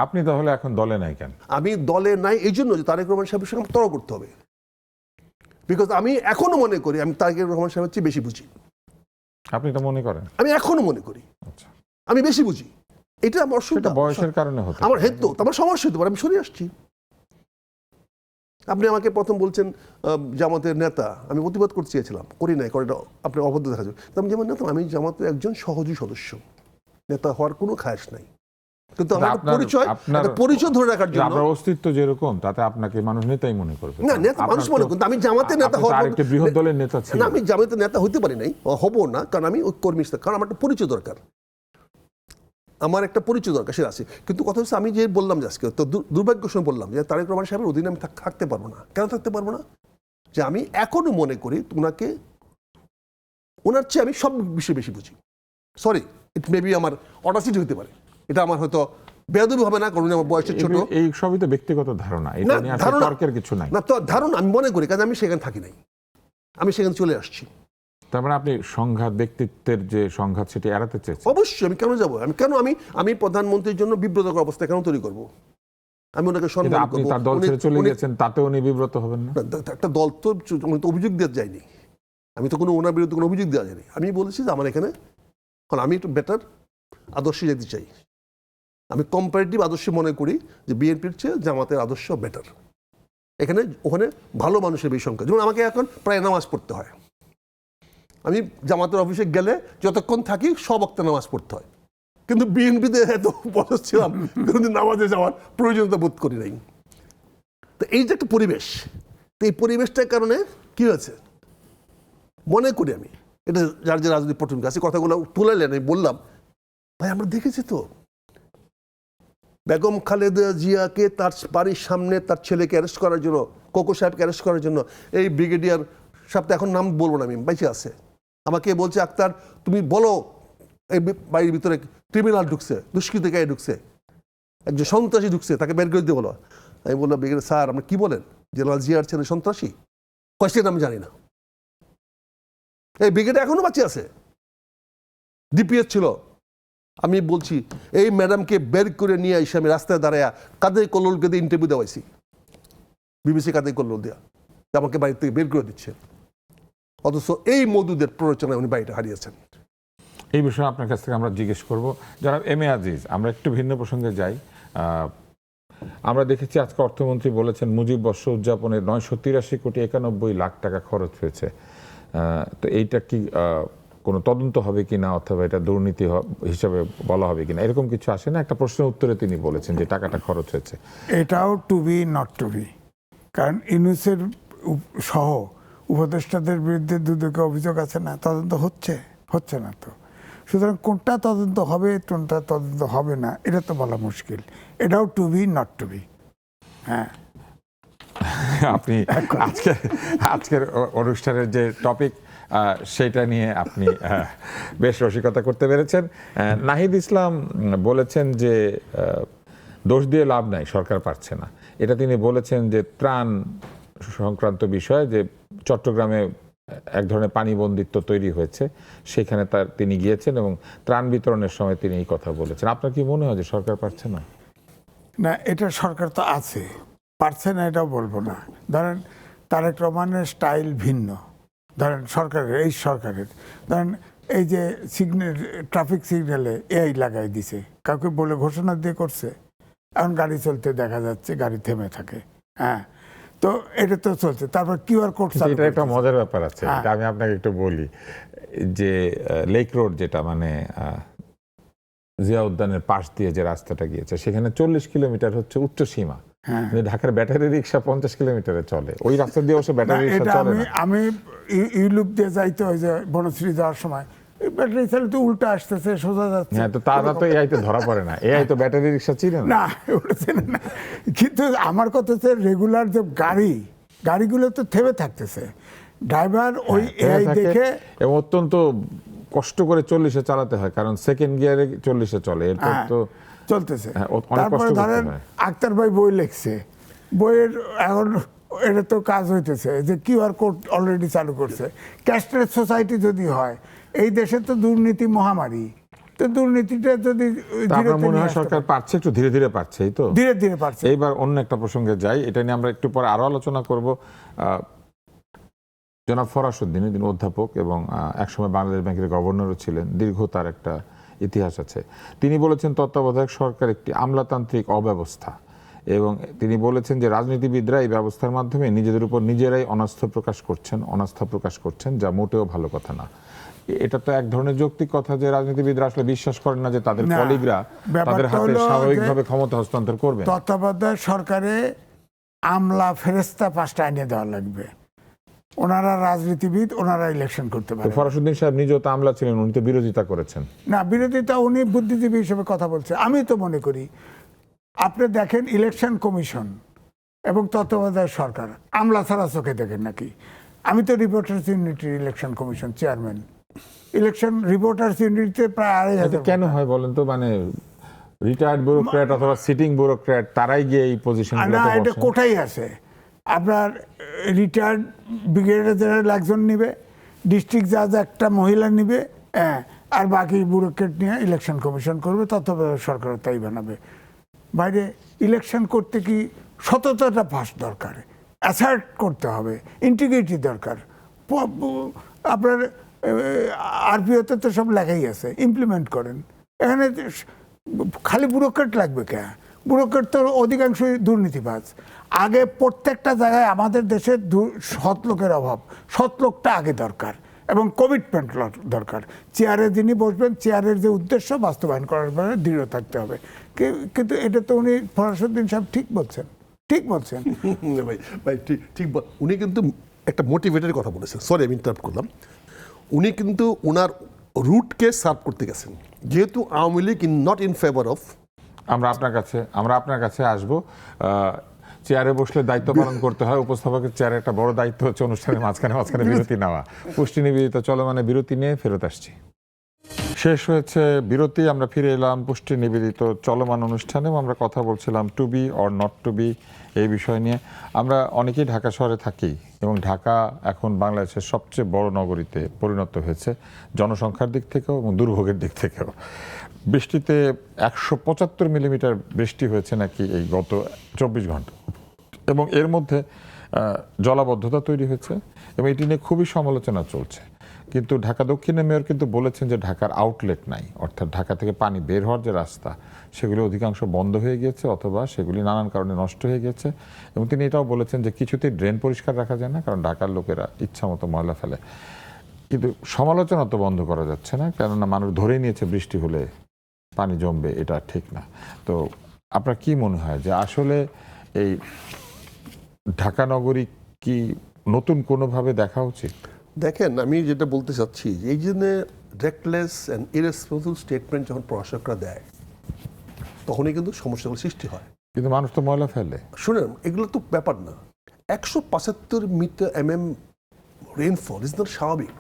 আপনি তাহলে এখন দলে নাই কেন? আমি দলে নাই এই জন্য যে তারেক রহমান সাহেবের সঙ্গে তর্ক করতে হবে। বিকজ আমি এখনো মনে করি আমি তারেক রহমান সাহেবের চেয়ে বেশি বুঝি। আপনি তো মনে করেন? আমি এখনো মনে করি আচ্ছা, আমি বেশি বুঝি। এটা আমার অসুবিধা, বয়সের কারণে হতো। আমার হেতু, আমার সমস্যা হতে পারে, আমি সরে আসছি। আপনি আমাকে প্রথম বলছেন জামাতের নেতা, আমি প্রতিবাদ করতে চেয়েছিলাম, করি নাই, করে আপনি অবদ্ধ দেখা যাবে। আমি যেমন নেতা, আমি জামাতের একজন সহযোগী সদস্য, নেতা হওয়ার কোনো খায়স নাই। কিন্তু আমার পরিচয় ধরে রাখার জন্য, আপনার অস্তিত্ব যেরকম, তাতে আপনাকে মানুষ নেতাই মনে করবে না, নেতা মানুষ মনে করুন। আমি জামাতের নেতা হওয়ার আরেকটা বৃহৎ দলের নেতা ছিল না, আমি জামাতের নেতা হইতে পারি নাই, হবো না, কারণ আমি ওই কর্মী, কারণ আমার একটা পরিচয় দরকার, আমার একটা পরিচয় দরকার, সে আছে। কিন্তু কথা হচ্ছে, আমি যে বললাম যে আজকে তো দুর্ভাগ্য সময় বললাম যে তারেক রহমান সাহেবের অধীনে আমি থাকতে পারবো না। কেন থাকতে পারবো না? যে আমি এখনো মনে করি ওনাকে, ওনার চেয়ে আমি সব বিষয়ে বেশি বুঝি। সরি, ইট মে বি আমার অডাসিটি হতে পারে, এটা আমার হয়তো বেয়াদবি হবে না, কারণ আমার বয়সের ছোট। এই সবই তো ব্যক্তিগত ধারণা, এটা নিয়ে আসলে তর্কের কিছু নাই। না, তো ধারণা আমি মনে করি, কারণ আমি সেখানে থাকি নাই, আমি সেখানে চলে আসছি। তার মানে আপনি সংঘাত, ব্যক্তিত্বের যে সংঘাত, সেটি এড়াতে চেয়েছেন? অবশ্যই। আমি কেন যাবো? আমি প্রধানমন্ত্রীর জন্য বিব্রতকর অবস্থা কেন তৈরি করবো? আমি ওনাকে সম্মান আপনি করবো। তার দল ছেড়ে চলে গেছেন, তাতে উনি বিব্রত হবেন না? একটা দল তো অভিযোগ দেওয়া যায়নি, আমি তো কোনো ওনার বিরুদ্ধে কোনো অভিযোগ দেওয়া যায়নি। আমি বলেছি যে আমার এখানে, কারণ আমি একটু বেটার আদর্শে যেতে চাই। আমি কম্পারেটিভ আদর্শে মনে করি যে বিএনপির চেয়ে জামাতের আদর্শ বেটার। এখানে ওখানে ভালো মানুষের বেশি সংখ্যা। যেমন আমাকে এখন প্রায় নামাজ পড়তে হয়, আমি জামাতের অফিসে গেলে যতক্ষণ থাকি সব ওয়াক্তে নামাজ পড়তে হয়, কিন্তু বিএনপিতে এত বছর ছিলাম, কোনোদিন নামাজে যাওয়ার প্রয়োজনীয়তা বোধ করি নাই। তো এই যে একটা পরিবেশ, তো এই পরিবেশটার কারণে কি হয়েছে মনে করি আমি, এটা যার যে রাজনৈতিক পটভূমিকা আছে, কথাগুলো তুলাইলেন, আমি বললাম ভাই আমরা দেখেছি তো বেগম খালেদা জিয়াকে তার বাড়ির সামনে তার ছেলেকে অ্যারেস্ট করার জন্য, কোকো সাহেবকে অ্যারেস্ট করার জন্য, এই ব্রিগেডিয়ার সাহেব, এখন নাম বলবো না, আমি বেঁচে আছে, আমাকে বলছে আক্তার তুমি বলো এই বাড়ির ভিতরে ক্রিমিনাল ঢুকছে, দুষ্কৃতিকারী ঢুকছে, একজন সন্ত্রাসী ঢুকছে, তাকে বের করে দিতে বলো। আমি বললাম ব্রিগেডিয়ার স্যার আপনি কি বলেন, জেনারেল জিয়ার ছেলে সন্ত্রাসী? কোয়েশ্চেন আমি জানি না। এই ব্রিগেড এখনো বাঁচে আছে, ডিপিএস ছিল, আমি বলছি এই ম্যাডামকে বের করে নিয়ে এসে আমি রাস্তায় দাঁড়ায়া কাদের কল্লোলকে দিয়ে ইন্টারভিউ দেওয়াইছি, বিবিসি কাদের কল্লোল দেওয়া, আমাকে বাড়ি থেকে বের করে দিচ্ছে, অথচ এই মওদুদের প্ররোচনায় উনি বাড়িটা হারিয়েছেন। এই বিষয়ে আপনার কাছ থেকে আমরা জিজ্ঞেস করব। যারা এম এ আজিজ, আমরা একটু ভিন্ন প্রসঙ্গে যাই। আমরা দেখেছি আজকে অর্থমন্ত্রী বলেছেন মুজিব বর্ষ উদযাপনে 983 কোটি 91 লাখ টাকা খরচ হয়েছে। তো এইটা কি কোনো তদন্ত হবে কিনা, অথবা এটা দুর্নীতি হিসাবে বলা হবে কিনা, এরকম কিছু আসে না? একটা প্রশ্নের উত্তরে তিনি বলেছেন যে টাকাটা খরচ হয়েছে। এটাও to be not to be, কারণ ইউনূসের সহ উপদেষ্টাদের বিরুদ্ধে দুদকে অভিযোগ আছে না, তদন্ত হচ্ছে না। তো সুতরাং কোনটা তদন্ত হবে কোনটা তদন্ত হবে না এটা তো বলা মুশকিল। এটাও to be not to be. হ্যাঁ, আপনি আজকের অনুষ্ঠানের যে টপিক সেটা নিয়ে আপনি বেশ রসিকতা করতে পেরেছেন। নাহিদ ইসলাম বলেছেন যে দোষ দিয়ে লাভ নাই, সরকার পারছে না। এটা তিনি বলেছেন যে ত্রাণ সংক্রান্ত বিষয়ে, যে চট্টগ্রামে এক ধরনের পানিবন্দিত্ব তৈরি হয়েছে, সেখানে তিনি গিয়েছেন এবং ত্রাণ বিতরণের সময় তিনি এই কথা বলেছেন। আপনার কি মনে হয় যে সরকার পারছে না? না, এটা সরকার তো আছে, পারছে না এটাও বলবো না। ধরেন তারেক রহমানের স্টাইল ভিন্ন, ধরেন সরকারের ধরেন এই যে সিগন্যাল, ট্রাফিক সিগন্যালে এআই লাগাই দিছে, কাউকে বলে ঘোষণা দিয়ে করছে। এখন গাড়ি চলতে দেখা যাচ্ছে গাড়ি থেমে থাকে। হ্যাঁ, তো এটা তো চলছে। তারপর কিউআর কোড, এটা একটা মজার ব্যাপার আছে, এটা আমি আপনাকে একটু বলি। যে লেক রোড, যেটা মানে জিয়া উদ্যানের পাশ দিয়ে যে রাস্তাটা গিয়েছে, সেখানে 40 কিলোমিটার হচ্ছে উচ্চ সীমা। ঢাকার ব্যাটারি রিক্সা 50 কিলোমিটারে চলে, ওই রাস্তা দিয়ে অবশ্য ব্যাটারি রিক্সা চলে না। আমি ইউলুপ দিয়ে যাইতে হয় যে বনশ্রী যাওয়ার সময়, ব্যাটারি চালিয়ে তো উল্টা আসতেছে, সোজা যাচ্ছে। হ্যাঁ, তো তারা তো এআই তো ধরা পড়ে না, এআই তো ব্যাটারি রিক্সা চিনে না। না, ওটা চেনে না। কিন্তু আমার কথা হচ্ছে রেগুলার যে গাড়িগুলো তো থেমে থাকতেছে, ড্রাইভার ওই এআই দেখে, এবং অত্যন্ত কষ্ট করে 40-এ চালাতে হয়, কারণ সেকেন্ড গিয়ারে 40-এ চলে, এরপর তো চলতেছে। অনেক তারপরে কষ্ট ধরেন করতে হয়। আক্তার ভাই বই লিখছে, বইয়ের এখন এটা তো কাজ হইতেছে যে কিউআর কোড অলরেডি চালু করছে। ক্যাশলেস সোসাইটি যদি হয়, এই দেশে তো দুর্নীতি মহামারী, তো দুর্নীতিটা যদি আপনার মনে হয় সরকার পারছে, একটু ধীরে ধীরে পারছে? এই তো ধীরে ধীরে পারছে। এইবার অন্য একটা প্রসঙ্গে যাই, এটা নিয়ে আমরা একটু পরে আরো আলোচনা করব। জনাব ফরাসউদ্দিন, তিনি অধ্যাপক এবং একসময় বাংলাদেশ ব্যাংকের গভর্নরও ছিলেন, দীর্ঘ তার একটা ইতিহাস আছে। তিনি বলেছেন তত্ত্বাবধায়ক সরকার একটি আমলাতান্ত্রিক অব্যবস্থা, এবং তিনি বলেছেন যে রাজনীতিবিদরা এই ব্যবস্থার মাধ্যমে নিজেদের উপর নিজেরাই অনাস্থা প্রকাশ করছেন, যা মোটেও ভালো কথা না। এটা তো এক ধরনের যৌক্তিক কথা যে রাজনীতিবিদরা আসলে বিশ্বাস করেন না যে তাদের কলিগরা তাদের হাতে স্বাভাবিকভাবে ক্ষমতা হস্তান্তর করবে। তত্ত্বাবধায়ক সরকারে আমলা ফেরেস্তা 5টা এনে দেওয়া লাগবে, ওনারা রাজনীতিবিদ, ওনারা ইলেকশন করতে পারে। ফরাসউদ্দিন সাহেব নিজেও তো আমলা ছিলেন, উনি তো বিরোধিতা করেছেন। না, বিরোধিতা, উনি বুদ্ধিজীবী হিসেবে কথা বলছে। আমি তো মনে করি, আপনি দেখেন ইলেকশন কমিশন এবং তত্ত্বাবধায়ক সরকার আমলা ছাড়া চোখে দেখেন নাকি? আমি তো রিপোর্টার্স ইউনিটির election commission chairman. Election reporters ইউনিটিতে প্রায় 2,500। কেন হয় বলেন তো? মানে রিটায়ার্ড ব্যুরোক্র্যাট অথবা সিটিং ব্যুরোক্র্যাট তারাই গিয়ে এই পজিশনগুলোতে না, এটা বসেন? কোটাই আছে। আপনার রিটায়ার্ড ব্রিগেডিয়ার জেনারেল একজন নিবে, ডিস্ট্রিক্ট জাজ একটা মহিলা নিবে, হ্যাঁ, আর বাকি ব্যুরোক্র্যাট নিয়ে ইলেকশন কমিশন করবে, তত্ত্বাবধায়ক সরকার তাই বানাবে। বাইরে ইলেকশন করতে কি সততাটা ফার্স্ট দরকার, অ্যাসার্ট করতে হবে, ইন্টিগ্রিটি দরকার। আপনার আরপিওতে তো সব লেখাই আছে, ইমপ্লিমেন্ট করেন। এখানে খালি ব্যুরোক্র্যাট লাগবে কেন? ব্যুরোক্র্যাট তো অধিকাংশই দুর্নীতিবাজ। আগে প্রত্যেকটা জায়গায় আমাদের দেশে সৎ লোকের অভাব, সৎ লোকটা আগে দরকার, এবং কমিটমেন্ট দরকার। চেয়ারে যিনি বসবেন, চেয়ারের যে উদ্দেশ্য বাস্তবায়ন করার ব্যাপারে দৃঢ় থাকতে হবে। কিন্তু এটা তো উনি ফরাসউদ্দিন সাহেব ঠিক বলছেন। ভাই ঠিক উনি কিন্তু একটা মোটিভেটের কথা বলেছেন। সরি, আমি ইন্টারাপ্ট করলাম। উনি কিন্তু ওনার রুটকে সার্ভ করতে গেছেন, যেহেতু Awami League not in favour of. আমরা আপনার কাছে আসবো। চেয়ারে বসলে দায়িত্ব পালন করতে হয়, উপস্থাপকের চেয়ারে একটা বড় দায়িত্ব হচ্ছে অনুষ্ঠানের মাঝখানে বিরতি নেওয়া। পুষ্টি নিবেদিত চলমানে বিরতি নিয়ে ফেরত আসছি। শেষ হয়েছে বিরতি, আমরা ফিরে এলাম পুষ্টি নিবেদিত চলমান অনুষ্ঠানেও আমরা কথা বলছিলাম to be or not to be এই বিষয় নিয়ে। আমরা অনেকেই ঢাকা শহরে থাকি এবং ঢাকা এখন বাংলাদেশের সবচেয়ে বড় নগরীতে পরিণত হয়েছে জনসংখ্যার দিক থেকেও এবং দুর্ভোগের দিক থেকেও। বৃষ্টিতে 175 মিলিমিটার বৃষ্টি হয়েছে নাকি এই গত 24 ঘন্টা, এবং এর মধ্যে জলাবদ্ধতা তৈরি হয়েছে এবং এটি নিয়ে খুবই সমালোচনা চলছে। কিন্তু ঢাকা দক্ষিণের মেয়র কিন্তু বলেছেন যে ঢাকার আউটলেট নাই, অর্থাৎ ঢাকা থেকে পানি বের হওয়ার যে রাস্তা সেগুলি অধিকাংশ বন্ধ হয়ে গিয়েছে অথবা সেগুলি নানান কারণে নষ্ট হয়ে গেছে। এবং তিনি এটাও বলেছেন যে কিছুতেই ড্রেন পরিষ্কার রাখা যায় না, কারণ ঢাকার লোকেরা ইচ্ছা মতো ময়লা ফেলে। কিন্তু সমালোচনা তো বন্ধ করা যাচ্ছে না, কেননা মানুষ ধরেই নিয়েছে বৃষ্টি হলে পানি জমবে, এটা ঠিক না। তো আপনার কি মনে হয় যে আসলে এই ঢাকা নগরী কি নতুন কোনোভাবে দেখা উচিত? দেখেন, আমি যেটা বলতে চাচ্ছি, এই জন্য রেকলেস অ্যান্ড ইরেসপন্সিবল স্টেটমেন্ট যখন প্রশাসকরা দেয় তখনই কিন্তু সমস্যাগুলো সৃষ্টি হয়। কিন্তু মানুষ তো ময়লা ফেলে। শুনেন, এগুলো তো ব্যাপার না। 175 মিটার রেইনফল ইজ নট স্বাভাবিক।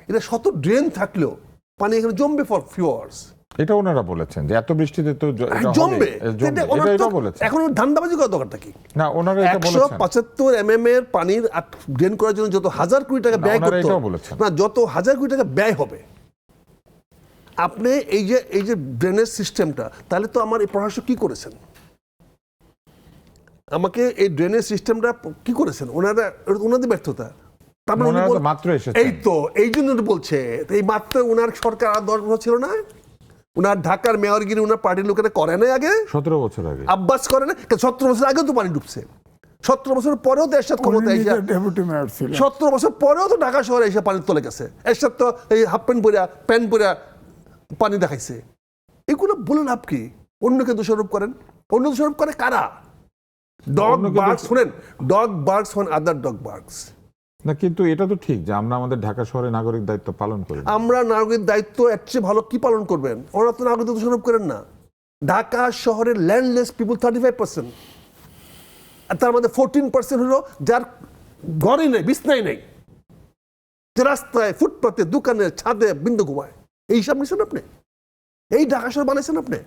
এটা শত ড্রেন থাকলেও পানি এখানে জমবে ফর ফিউ আওয়ার্স। এটা ওনারা বলেছেন যে এত বৃষ্টিতে তো জমবে। এটা বলেছেন। এখন ধান্দাবাজি করার দরকারটা কি? না, ওনারা এটা বলেছেন 175 এর পানির ড্রেন করার জন্য যত হাজার কোটি টাকা ব্যয় করতে না, যত হাজার কোটি টাকা ব্যয় হবে, আপনি এই যে ড্রেনেজ সিস্টেমটা, তাহলে তো আমার এই প্রশাসক কি করেছেন? আমাকে এই ড্রেনেজ সিস্টেমটা কি করেছেন ওনারা? ওনাদের ব্যর্থতা। এই তো এই জন্য বলছে, এই মাত্র ওনার সরকার আর 10 বছর ছিল না? ওনার ঢাকার মেয়রগিরি ওনার পার্টির লোকেরা করে না আগে? 17 বছর আগে আব্বাস করে না? 17 বছর আগেও তো পানি ডুবছে। 17 বছর পরেও তো এরশাদ ক্ষমতা এসে, 17 বছর পরেও তো ঢাকা শহরে এসে পানি চলে গেছে। এরশাদ তো এই হাফ প্যান্ট পরিয়া পানি দেখাইছে। এগুলো বলে লাভ কি? অন্যকে দোষারোপ করেন। অন্য দোষারোপ করে কারা? ডগ বার্গস, শুনেন, ডগ বার্গস অন আদার ডগ বার্গস। না, কিন্তু এটা তো ঠিক যে আমরা আমাদের ঢাকা শহরে নাগরিক দায়িত্ব পালন করি। আমরা নাগরিক দায়িত্ব এর চেয়ে ভালো কি পালন করবেন? ওরা তো নাগরিক দোষারোপ করেন না। ঢাকা শহরের ল্যান্ডলেস পিপল 35%, আর তার মধ্যে 14% হলো যার ঘরই নেই, বিছনাই নেই, যে রাস্তায়, ফুটপাতে, দোকানে, ছাদে বিন্দু ঘুমায়। এই হিসাব নিচ্ছেন আপনি? এই ঢাকা শহর বানাইছেন আপনি?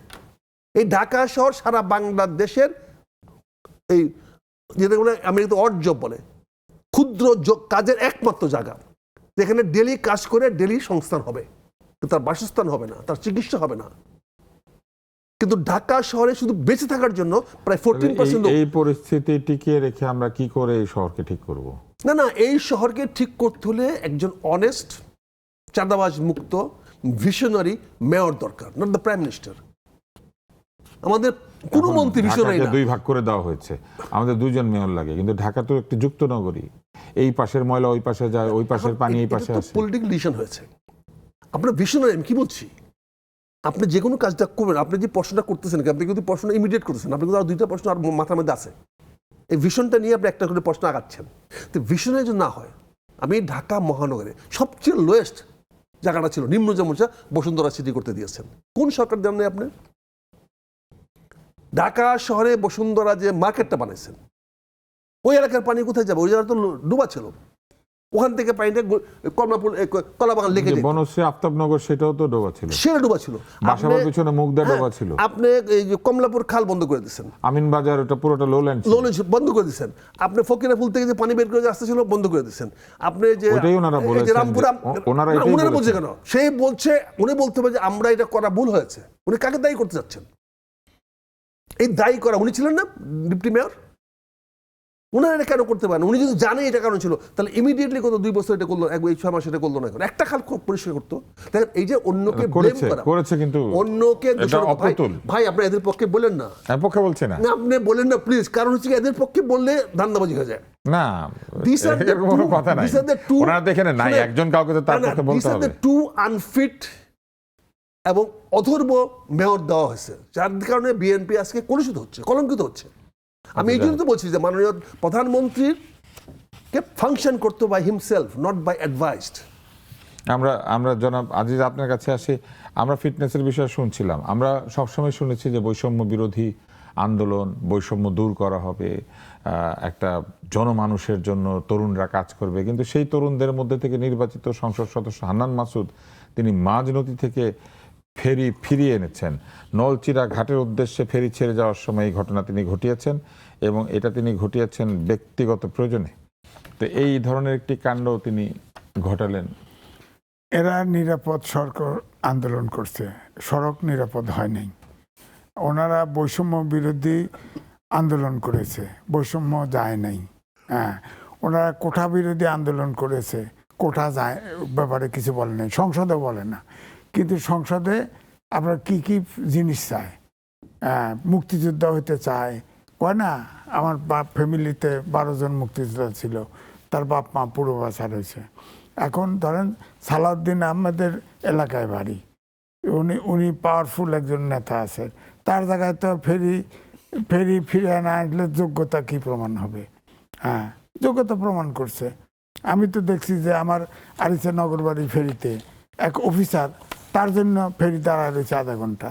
এই ঢাকা শহর সারা বাংলাদেশের এই যেটা বলে আমেরিকাতে অড জব বলে, ক্ষুদ্র কাজের একমাত্র জায়গা, যেখানে ডেলি কাজ করে ডেলি সংস্থান হবে, তার বাসস্থান হবে না, তার চিকিৎসা হবে না। কিন্তু ঢাকা শহরে শুধু বেঁচে থাকার জন্য প্রায় 14%। এই পরিস্থিতি টিকিয়ে রেখে আমরা কি করে এই শহরকে ঠিক করব? না, এই শহরকে ঠিক করতে হলে একজন অনেস্ট, চাঁদাবাজ মুক্ত, ভিশনারি মেয়র দরকার, নট দ্য প্রাইম মিনিস্টার। আমাদের কোন মন্ত্রী ভিশনারি না। 2 ভাগ করে দেওয়া হয়েছে, আমাদের 2জন মেয়র লাগে, কিন্তু ঢাকা তো একটি যুক্ত নগরী। এই পাশের ময়লা ওই পাশে যায়, ওই পাশের পানি এই পাশে আসে। পলিটিক্যাল ডিসিশন হয়েছে। আপনার ভিশনারি, আমি কি বলছি, আপনি যে কোনো কাজটা করবেন, আপনি যে প্রশ্নটা করতেছেন, আপনি কিন্তু প্রশ্ন ইমিডিয়েট করতেছেন, আপনি কিন্তু আর 2টা প্রশ্ন আর মাথার মধ্যে আছে। এই ভিশনটা নিয়ে আপনি একটা করে প্রশ্ন আগাচ্ছেন। তো ভিশনারি যদি না হয়, আমি ঢাকা মহানগরে সবচেয়ে লোয়েস্ট জায়গাটা ছিল নিম্ন যেমনটা বসুন্ধরা সিটি করতে দিয়েছেন। কোন সরকার দেন নাই আপনি? ঢাকা শহরে বসুন্ধরা যে মার্কেটটা বানাইছেন, ওই এলাকার পানি কোথায় যাবে? ওই জায়গা তো ডুবা ছিল। ওখান থেকে পানিটা কমলাপুর, কলাবাগান লেগে যেত। বনশ্রী আফতাবনগর সেটাও তো ডোবা ছিল, সেটা ডুবা ছিল। বাসাবার পিছনে মুগদা ডোবা ছিল। আপনি এই যে কমলাপুর খাল বন্ধ করে দিয়েছেন, আমিনবাজার ওটা পুরোটা লোল্যান্ড বন্ধ করে দিয়েছেন। আপনি ফকিরাপুল থেকে যে পানি বের করে রাস্তা ছিল বন্ধ করে দিয়েছেন। আপনি যে রামপুরা, ওনারা বলছে কেন? সেই বলছে, উনি বলতে হবে যে আমরা এটা করা ভুল হয়েছে। উনি কাকে দায়ী করতে যাচ্ছেন? এই দায়ী করা উনি ছিলেন না ডিপটি মেয়র? উনারা এটা কেন করতে পারেন? উনি যদি জানে এটা কারণ ছিল, তাহলে ইমিডিয়েটলি কত 2 বছর এটা করলো, 6 মাস এটা করলো না, একটা খাল খুব পরিষ্কার করতো। দেখেন, এই যে অন্যকে ব্লেম করা, করেছে, কিন্তু অন্যকে ভাই আপনি এদের পক্ষে বলেন না। পক্ষে বলছে না, আপনি বলেন না প্লিজ, কারণ হচ্ছে এদের পক্ষে বললে ধান্দাবাজি হয়ে যায়। না, কোনো কথা নাই। ওনারা দেখেন না, একজন কাউকে তো তার পক্ষে বলতে হবে। টু আনফিট এবং অধর্ম মেয়র দেওয়া হয়েছে, যার কারণে বিএনপি আজকে কলুষিত হচ্ছে, কলঙ্কিত হচ্ছে। আমি এই জন্য তো বলছি যে মাননীয় প্রধানমন্ত্রীর কে ফাংশন করতে by himself, not by advised. আমরা জনাব আজিজ আপনার কাছে আসি। আমরা ফিটনেসের বিষয়ে শুনছিলাম, আমরা সবসময় শুনেছি যে বৈষম্য বিরোধী আন্দোলন, বৈষম্য দূর করা হবে, একটা জনমানুষের জন্য তরুণরা কাজ করবে, কিন্তু সেই তরুণদের মধ্যে থেকে নির্বাচিত সংসদ সদস্য হান্নান মাসুদ তিনি মাঝ নদী থেকে ফেরি ফিরিয়ে এনেছেন। নলচিরা ঘাটের উদ্দেশ্যে ফেরি ছেড়ে যাওয়ার সময় এই ঘটনা তিনি ঘটিয়েছেন এবং এটা তিনি ঘটিয়েছেন ব্যক্তিগত প্রয়োজনে। তো এই ধরনের একটি কাণ্ড তিনি ঘটালেন। এরা নিরাপদ সড়ক আন্দোলন করছে, সড়ক নিরাপদ হয় নাই। ওনারা বৈষম্য বিরোধী আন্দোলন করেছে, বৈষম্য যায় নাই। হ্যাঁ, ওনারা কোঠা বিরোধী আন্দোলন করেছে, কোঠা যায় ব্যাপারে কিছু বলে নাই, সংসদে বলে না। কিন্তু সংসদে আপনার কি কি জিনিস চায়, মুক্তিযোদ্ধা হইতে চায়, কয় না আমার বাপ ফ্যামিলিতে 12 জন মুক্তিযোদ্ধা ছিল, তার বাপ মা পূর্ববাসার হয়েছে। এখন ধরেন সালাউদ্দিন আহমেদের এলাকায় বাড়ি, উনি পাওয়ারফুল একজন নেতা আছে, তার জায়গায় তো ফেরি ফিরে না আসলে যোগ্যতা কি প্রমাণ হবে? হ্যাঁ, যোগ্যতা প্রমাণ করছে। আমি তো দেখছি যে আমার আরিচা নগরবাড়ি ফেরিতে এক অফিসার, তার জন্য ফেরি দাঁড়ায় রয়েছে আধা ঘন্টা।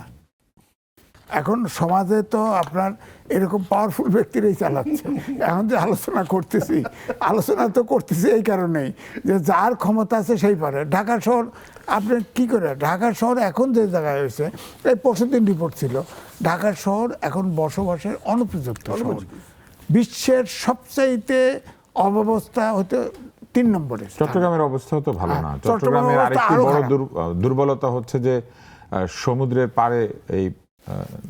এখন সমাজে তো আপনার এরকম পাওয়ারফুল ব্যক্তিরাই চালাচ্ছে। এখন যে আলোচনা তো করতেছি এই কারণেই যে যার ক্ষমতা আছে সেই পারে। ঢাকা শহর আপনি কি করে, ঢাকা শহর এখন যে জায়গায় হয়েছে, এই পরশুদিন রিপোর্ট ছিল, ঢাকা শহর এখন বসবাসের অনুপযুক্ত শহর। বিশ্বের সবচাইতে অব্যবস্থা হতে 3 নম্বরে। চট্টগ্রামের অবস্থা তো ভালো না। চট্টগ্রামের আরেকটি বড় দুর্বলতা হচ্ছে যে সমুদ্রের পাড়ে এই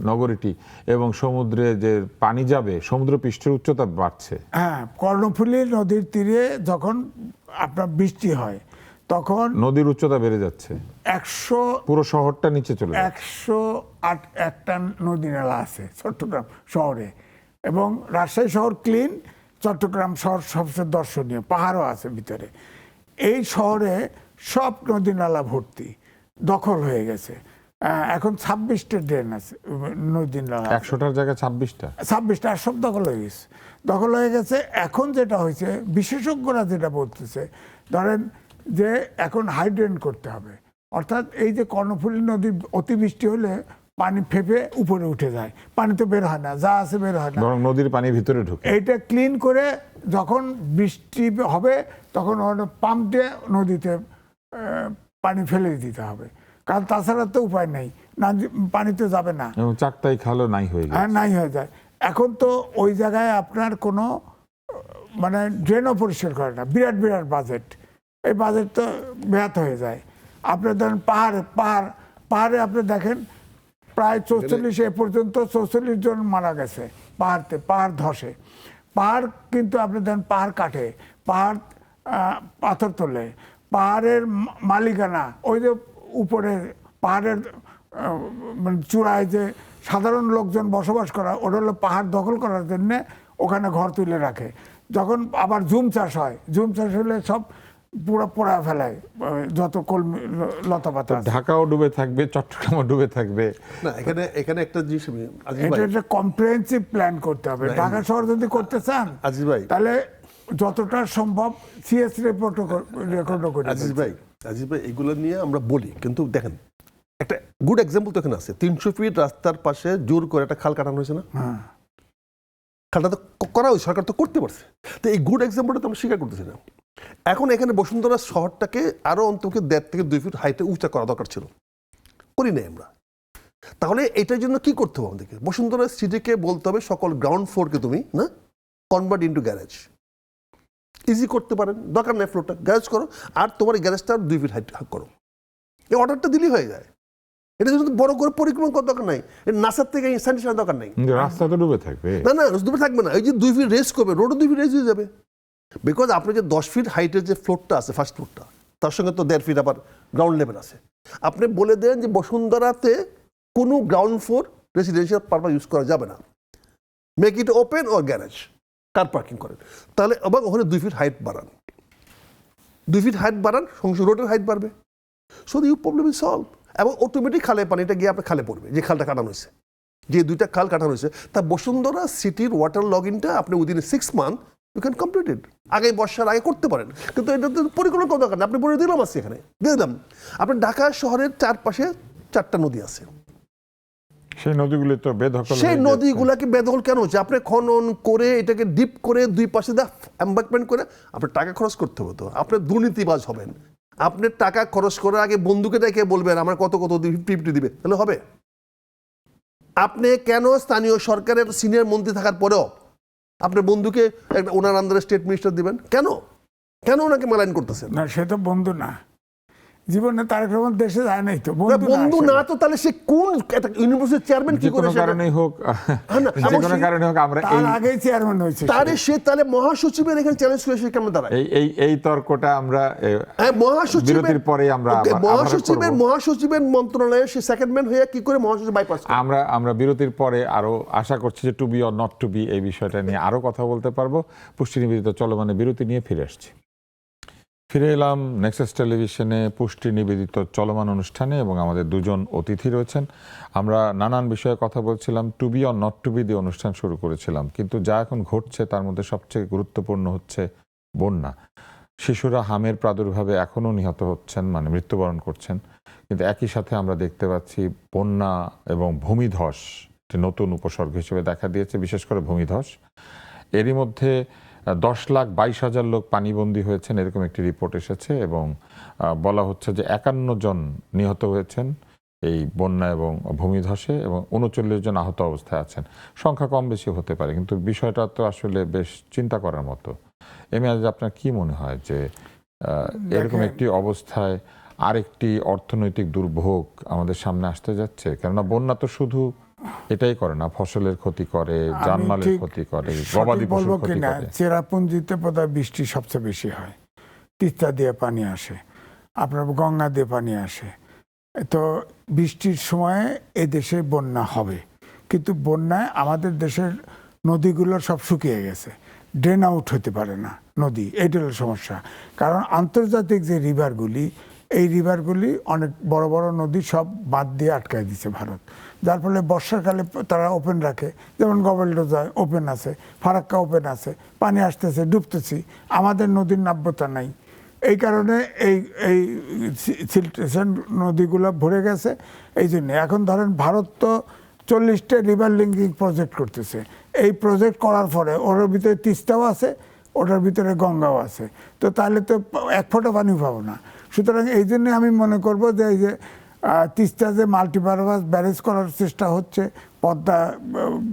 নগরীটি, এবং সমুদ্রে যে পানি যাবে, সমুদ্র পৃষ্ঠের উচ্চতা বাড়ছে। হ্যাঁ, কর্ণফুলী নদীর তীরে যখন আপনার বৃষ্টি হয় তখন নদীর উচ্চতা বেড়ে যাচ্ছে, 100 পুরো শহরটা নিচে চলে যাচ্ছে। 108টা নদী নালা আছে চট্টগ্রাম শহরে, এবং রাজশাহী শহর ক্লিন, চট্টগ্রাম শহর সবচেয়ে দর্শনীয়, পাহাড়ও আছে ভিতরে। এই শহরে সব নদী নালা ভর্তি, দখল হয়ে গেছে। এখন 26টা ড্রেন আছে, নদী নালা 100টার জায়গায় 26টা আর সব দখল হয়ে গেছে। এখন যেটা হয়েছে, বিশেষজ্ঞরা যেটা বলতেছে, ধরেন যে এখন হাইড্রেন করতে হবে, অর্থাৎ এই যে কর্ণফুলী নদী অতিবৃষ্টি হলে পানি ফেপে উপরে উঠে যায়, পানি তো বের হয় না, যা আছে বের হয় না, বরং নদীর পানি ভিতরে ঢুকে। এইটা ক্লিন করে যখন বৃষ্টি হবে তখন পাম্প দিয়ে নদীতে পানি ফেলে দিতে হবে, কারণ তাছাড়া তো উপায় নেই, না পানি তো যাবে না, এবং চাকতাই খালও নাই হয়ে যায়। নাই হয়ে যায়। এখন তো ওই জায়গায় আপনার কোনো মানে ড্রেনও পরিষ্কার করে না, বিরাট বিরাট বাজেট, এই বাজেট তো ব্যাহত হয়ে যায়। আপনার ধরেন পাহাড়ে আপনি দেখেন প্রায় 44 এ পর্যন্ত 44 জন মারা গেছে পাহাড় ধসে। পাহাড় কিন্তু আপনি দেখেন পাহাড় কাটে, পাহাড় পাথর তোলে, পাহাড়ের মালিকানা ওই যে উপরে পাহাড়ের মানে চূড়ায় যে সাধারণ লোকজন বসবাস করা, ওটা হলো পাহাড় দখল করার জন্যে ওখানে ঘর তুলে রাখে। যখন আবার জুম চাষ হয়, জুম চাষ হলে সব পুরো পোড়া ফেলায়, যত কলমি লতাপাতা। ঢাকাও ডুবে থাকবে, চট্টগ্রামও ডুবে থাকবে। না, এখানে একটা জিনিস এটা একটা কম্প্রিহেনসিভ প্ল্যান করতে হবে। ঢাকা শহর যদি করতে চান আজিজ ভাই, তাহলে যতটা সম্ভব সিএস রেকর্ড করে। আজিজ ভাই এগুলো নিয়ে আমরা বলি, কিন্তু দেখেন একটা গুড এক্সাম্পল তো এখানে আছে। 300 ফিট রাস্তার পাশে জোর করে একটা খাল কাটানো হয়েছে না? খালটা তো করা হয়েছে, সরকার তো করতে পারছে। তো এই গুড এক্সাম্পলটা তো আমরা স্বীকার করতেছি না। এখন এখানে বসুন্ধরা শহরটাকে আরো অন্তত 1.5 থেকে 2 ফিট হাইটে উঁচা করা দরকার ছিল, করি নাই আমরা। তাহলে এটার জন্য কি করতে হবে আমাদেরকে? বসুন্ধরা সিটিকে বলতে হবে সকল গ্রাউন্ড ফ্লোরকে তুমি না কনভার্ট ইন্টু গ্যারেজ। ইজি করতে পারেন, দরকার নেই ফ্লোরটা গ্যারেজ করো, আর তোমার গ্যারেজটা 2 ফিট হাইট করো। এই অর্ডারটা দিলেই হয়ে যায়। এটা জন্য বড় করে পরিক্রমা করার দরকার নাই, নাসার থেকে স্যানিটেশনের দরকার নাই। রাস্তা তো ডুবে থাকবে না, ডুবে থাকবে না। এই যে 2 ফিট রেস করবে, রোডও 2 ফিট রেস হয়ে যাবে। বিকজ আপনার যে 10 ফিট হাইটের যে ফ্লোরটা আছে, ফার্স্ট ফ্লোরটা, তার সঙ্গে তো 1.5 ফিট আবার গ্রাউন্ড লেভেল আছে। আপনি বলে দেন যে বসুন্ধরাতে কোনো ground floor residential purpose use করা যাবে না, make it open or garage, car parking করেন। তাহলে আবার ওখানে 2 ফিট হাইট বাড়ান, 2 ফিট হাইট বাড়ান, সঙ্গে রোডের হাইট বাড়বে। So you problem is solve. এবং অটোমেটিক খালে পানিটা গিয়ে আপনার খালে পড়বে, যে খালটা কাটানো হয়েছে, যে 2টা খাল কাটানো হয়েছে। তা বসুন্ধরা সিটির ওয়াটার লগ ইনটা আপনি within 6 month you can complete it. আগে বর্ষার আগে করতে পারেন, কিন্তু এটা তো পরিকল্পনা করা দরকার না। আপনি বলে দিলাম আছে, এখানে দিয়ে দিলাম। আপনার ঢাকা শহরের চারপাশে 4টা নদী আছে, সেই নদীগুলি তো বেদখল সেই হয়ে গেছে। নদীগুলাকে বেদখল কেন হচ্ছে? আপনি খনন করে এটাকে ডিপ করে দুই পাশে এম্বাঙ্কমেন্ট করে আপনার টাকা খরচ করতে হতো। আপনি দুর্নীতিবাজ হবেন। আপনি টাকা খরচ করার আগে বন্ধুকে ডেকে বলবেন আমার কত কত 50 দিবে, তাহলে হবে? আপনি কেন স্থানীয় সরকারের সিনিয়র মন্ত্রী থাকার পরেও আপনার বন্ধুকে একটা ওনার আন্ডারে স্টেট মিনিস্টার দিবেন? কেন কেন ওনাকে মালাইন করতেছেন? না, সে তো বন্ধু না, জীবনে তারেক রহমান দেশে যায় নাই তো, বন্ধু না তো তাহলে সে কোন ইউনিভার্সিটির চেয়ারম্যান কি যে করে কোনো কারণেই হোক, যে কোনো কারণে হোক আমরা এই তার আগেই চেয়ারম্যান হয়েছে। তারে সে তাহলে মহাসচিবের এখানে চ্যালেঞ্জ করে সে কেমন দাঁড়ায়? এই তর্কটা আমরা মহাসচিবের বিরতির পরে আমরা মহাসচিবের মন্ত্রণালয়ে সে সেকেন্ড ম্যান হয়ে কি করে মহাসচিব বাইপাস করে? আমরা বিরতির পরে আরো আশা করছি যে to be or not to be এই বিষয়টা নিয়ে আরো কথা বলতে পারবো। পুষ্টি নিবেদিত চলমানে বিরতি নিয়ে ফিরে আসছি। ফিরে এলাম নেক্সাস টেলিভিশনে পুষ্টি নিবেদিত চলমান অনুষ্ঠানে এবং আমাদের দুজন অতিথি রয়েছেন। আমরা নানান বিষয়ে কথা বলছিলাম, to be or not to be দিয়ে অনুষ্ঠান শুরু করেছিলাম, কিন্তু যা এখন ঘটছে তার মধ্যে সবচেয়ে গুরুত্বপূর্ণ হচ্ছে বন্যা। শিশুরা হামের প্রাদুর্ভাবে এখনও নিহত হচ্ছেন, মানে মৃত্যুবরণ করছেন, কিন্তু একই সাথে আমরা দেখতে পাচ্ছি বন্যা এবং ভূমিধস একটি নতুন উপসর্গ হিসেবে দেখা দিয়েছে, বিশেষ করে ভূমিধস। এরই মধ্যে 10,22,000 লোক পানিবন্দী হয়েছেন এরকম একটি রিপোর্ট এসেছে এবং বলা হচ্ছে যে 51 জন নিহত হয়েছেন এই বন্যা এবং ভূমিধসে এবং 39 জন আহত অবস্থায় আছেন। সংখ্যা কম বেশি হতে পারে, কিন্তু বিষয়টা তো আসলে বেশ চিন্তা করার মতো। এমএজ, আপনার কি মনে হয় যে এরকম একটি অবস্থায় আরেকটি অর্থনৈতিক দুর্ভোগ আমাদের সামনে আসতে যাচ্ছে? কেননা বন্যা তো শুধু এটাই করে না, ফসলের ক্ষতি করে, জানমালের ক্ষতি করে, গবাদি পশুর ক্ষতি করে। চেরাপুঞ্জিতে বোধহয় বৃষ্টি সবচেয়ে বেশি হয়, তিস্তা দিয়ে পানি আসে, আপনার গঙ্গা দিয়ে পানি আসে। তো বৃষ্টির সময়ে এ দেশে বন্যা হবে, কিন্তু বন্যায় আমাদের দেশের নদীগুলো সব শুকিয়ে গেছে, ড্রেন আউট হতে পারে না নদী, এইটা হলো সমস্যা। কারণ আন্তর্জাতিক যে রিভারগুলি, এই রিভারগুলি অনেক বড় বড় নদী সব বাদ দিয়ে আটকায় দিচ্ছে ভারত, যার ফলে বর্ষাকালে তারা ওপেন রাখে, যেমন গবেলডোজা ওপেন আছে, ফারাক্কা ওপেন আছে, পানি আসতেছে, ডুবতেছি, আমাদের নদীর নাব্যতা নাই। এই কারণে এই এই সিলটেশন নদীগুলো ভরে গেছে। এই জন্য এখন ধরেন ভারত তো 40টা রিভার লিঙ্কিং প্রজেক্ট করতেছে। এই প্রজেক্ট করার পরে ওর ভিতরে তিস্তাও আছে, ওটার ভিতরে গঙ্গাও আছে, তো তাহলে তো এক ফোঁটা পানি পাবো না। সুতরাং এই জন্য আমি মনে করব যে এই যে তিস্তা যে মাল্টিপারপাস ব্যারেজ করার চেষ্টা হচ্ছে, পদ্মা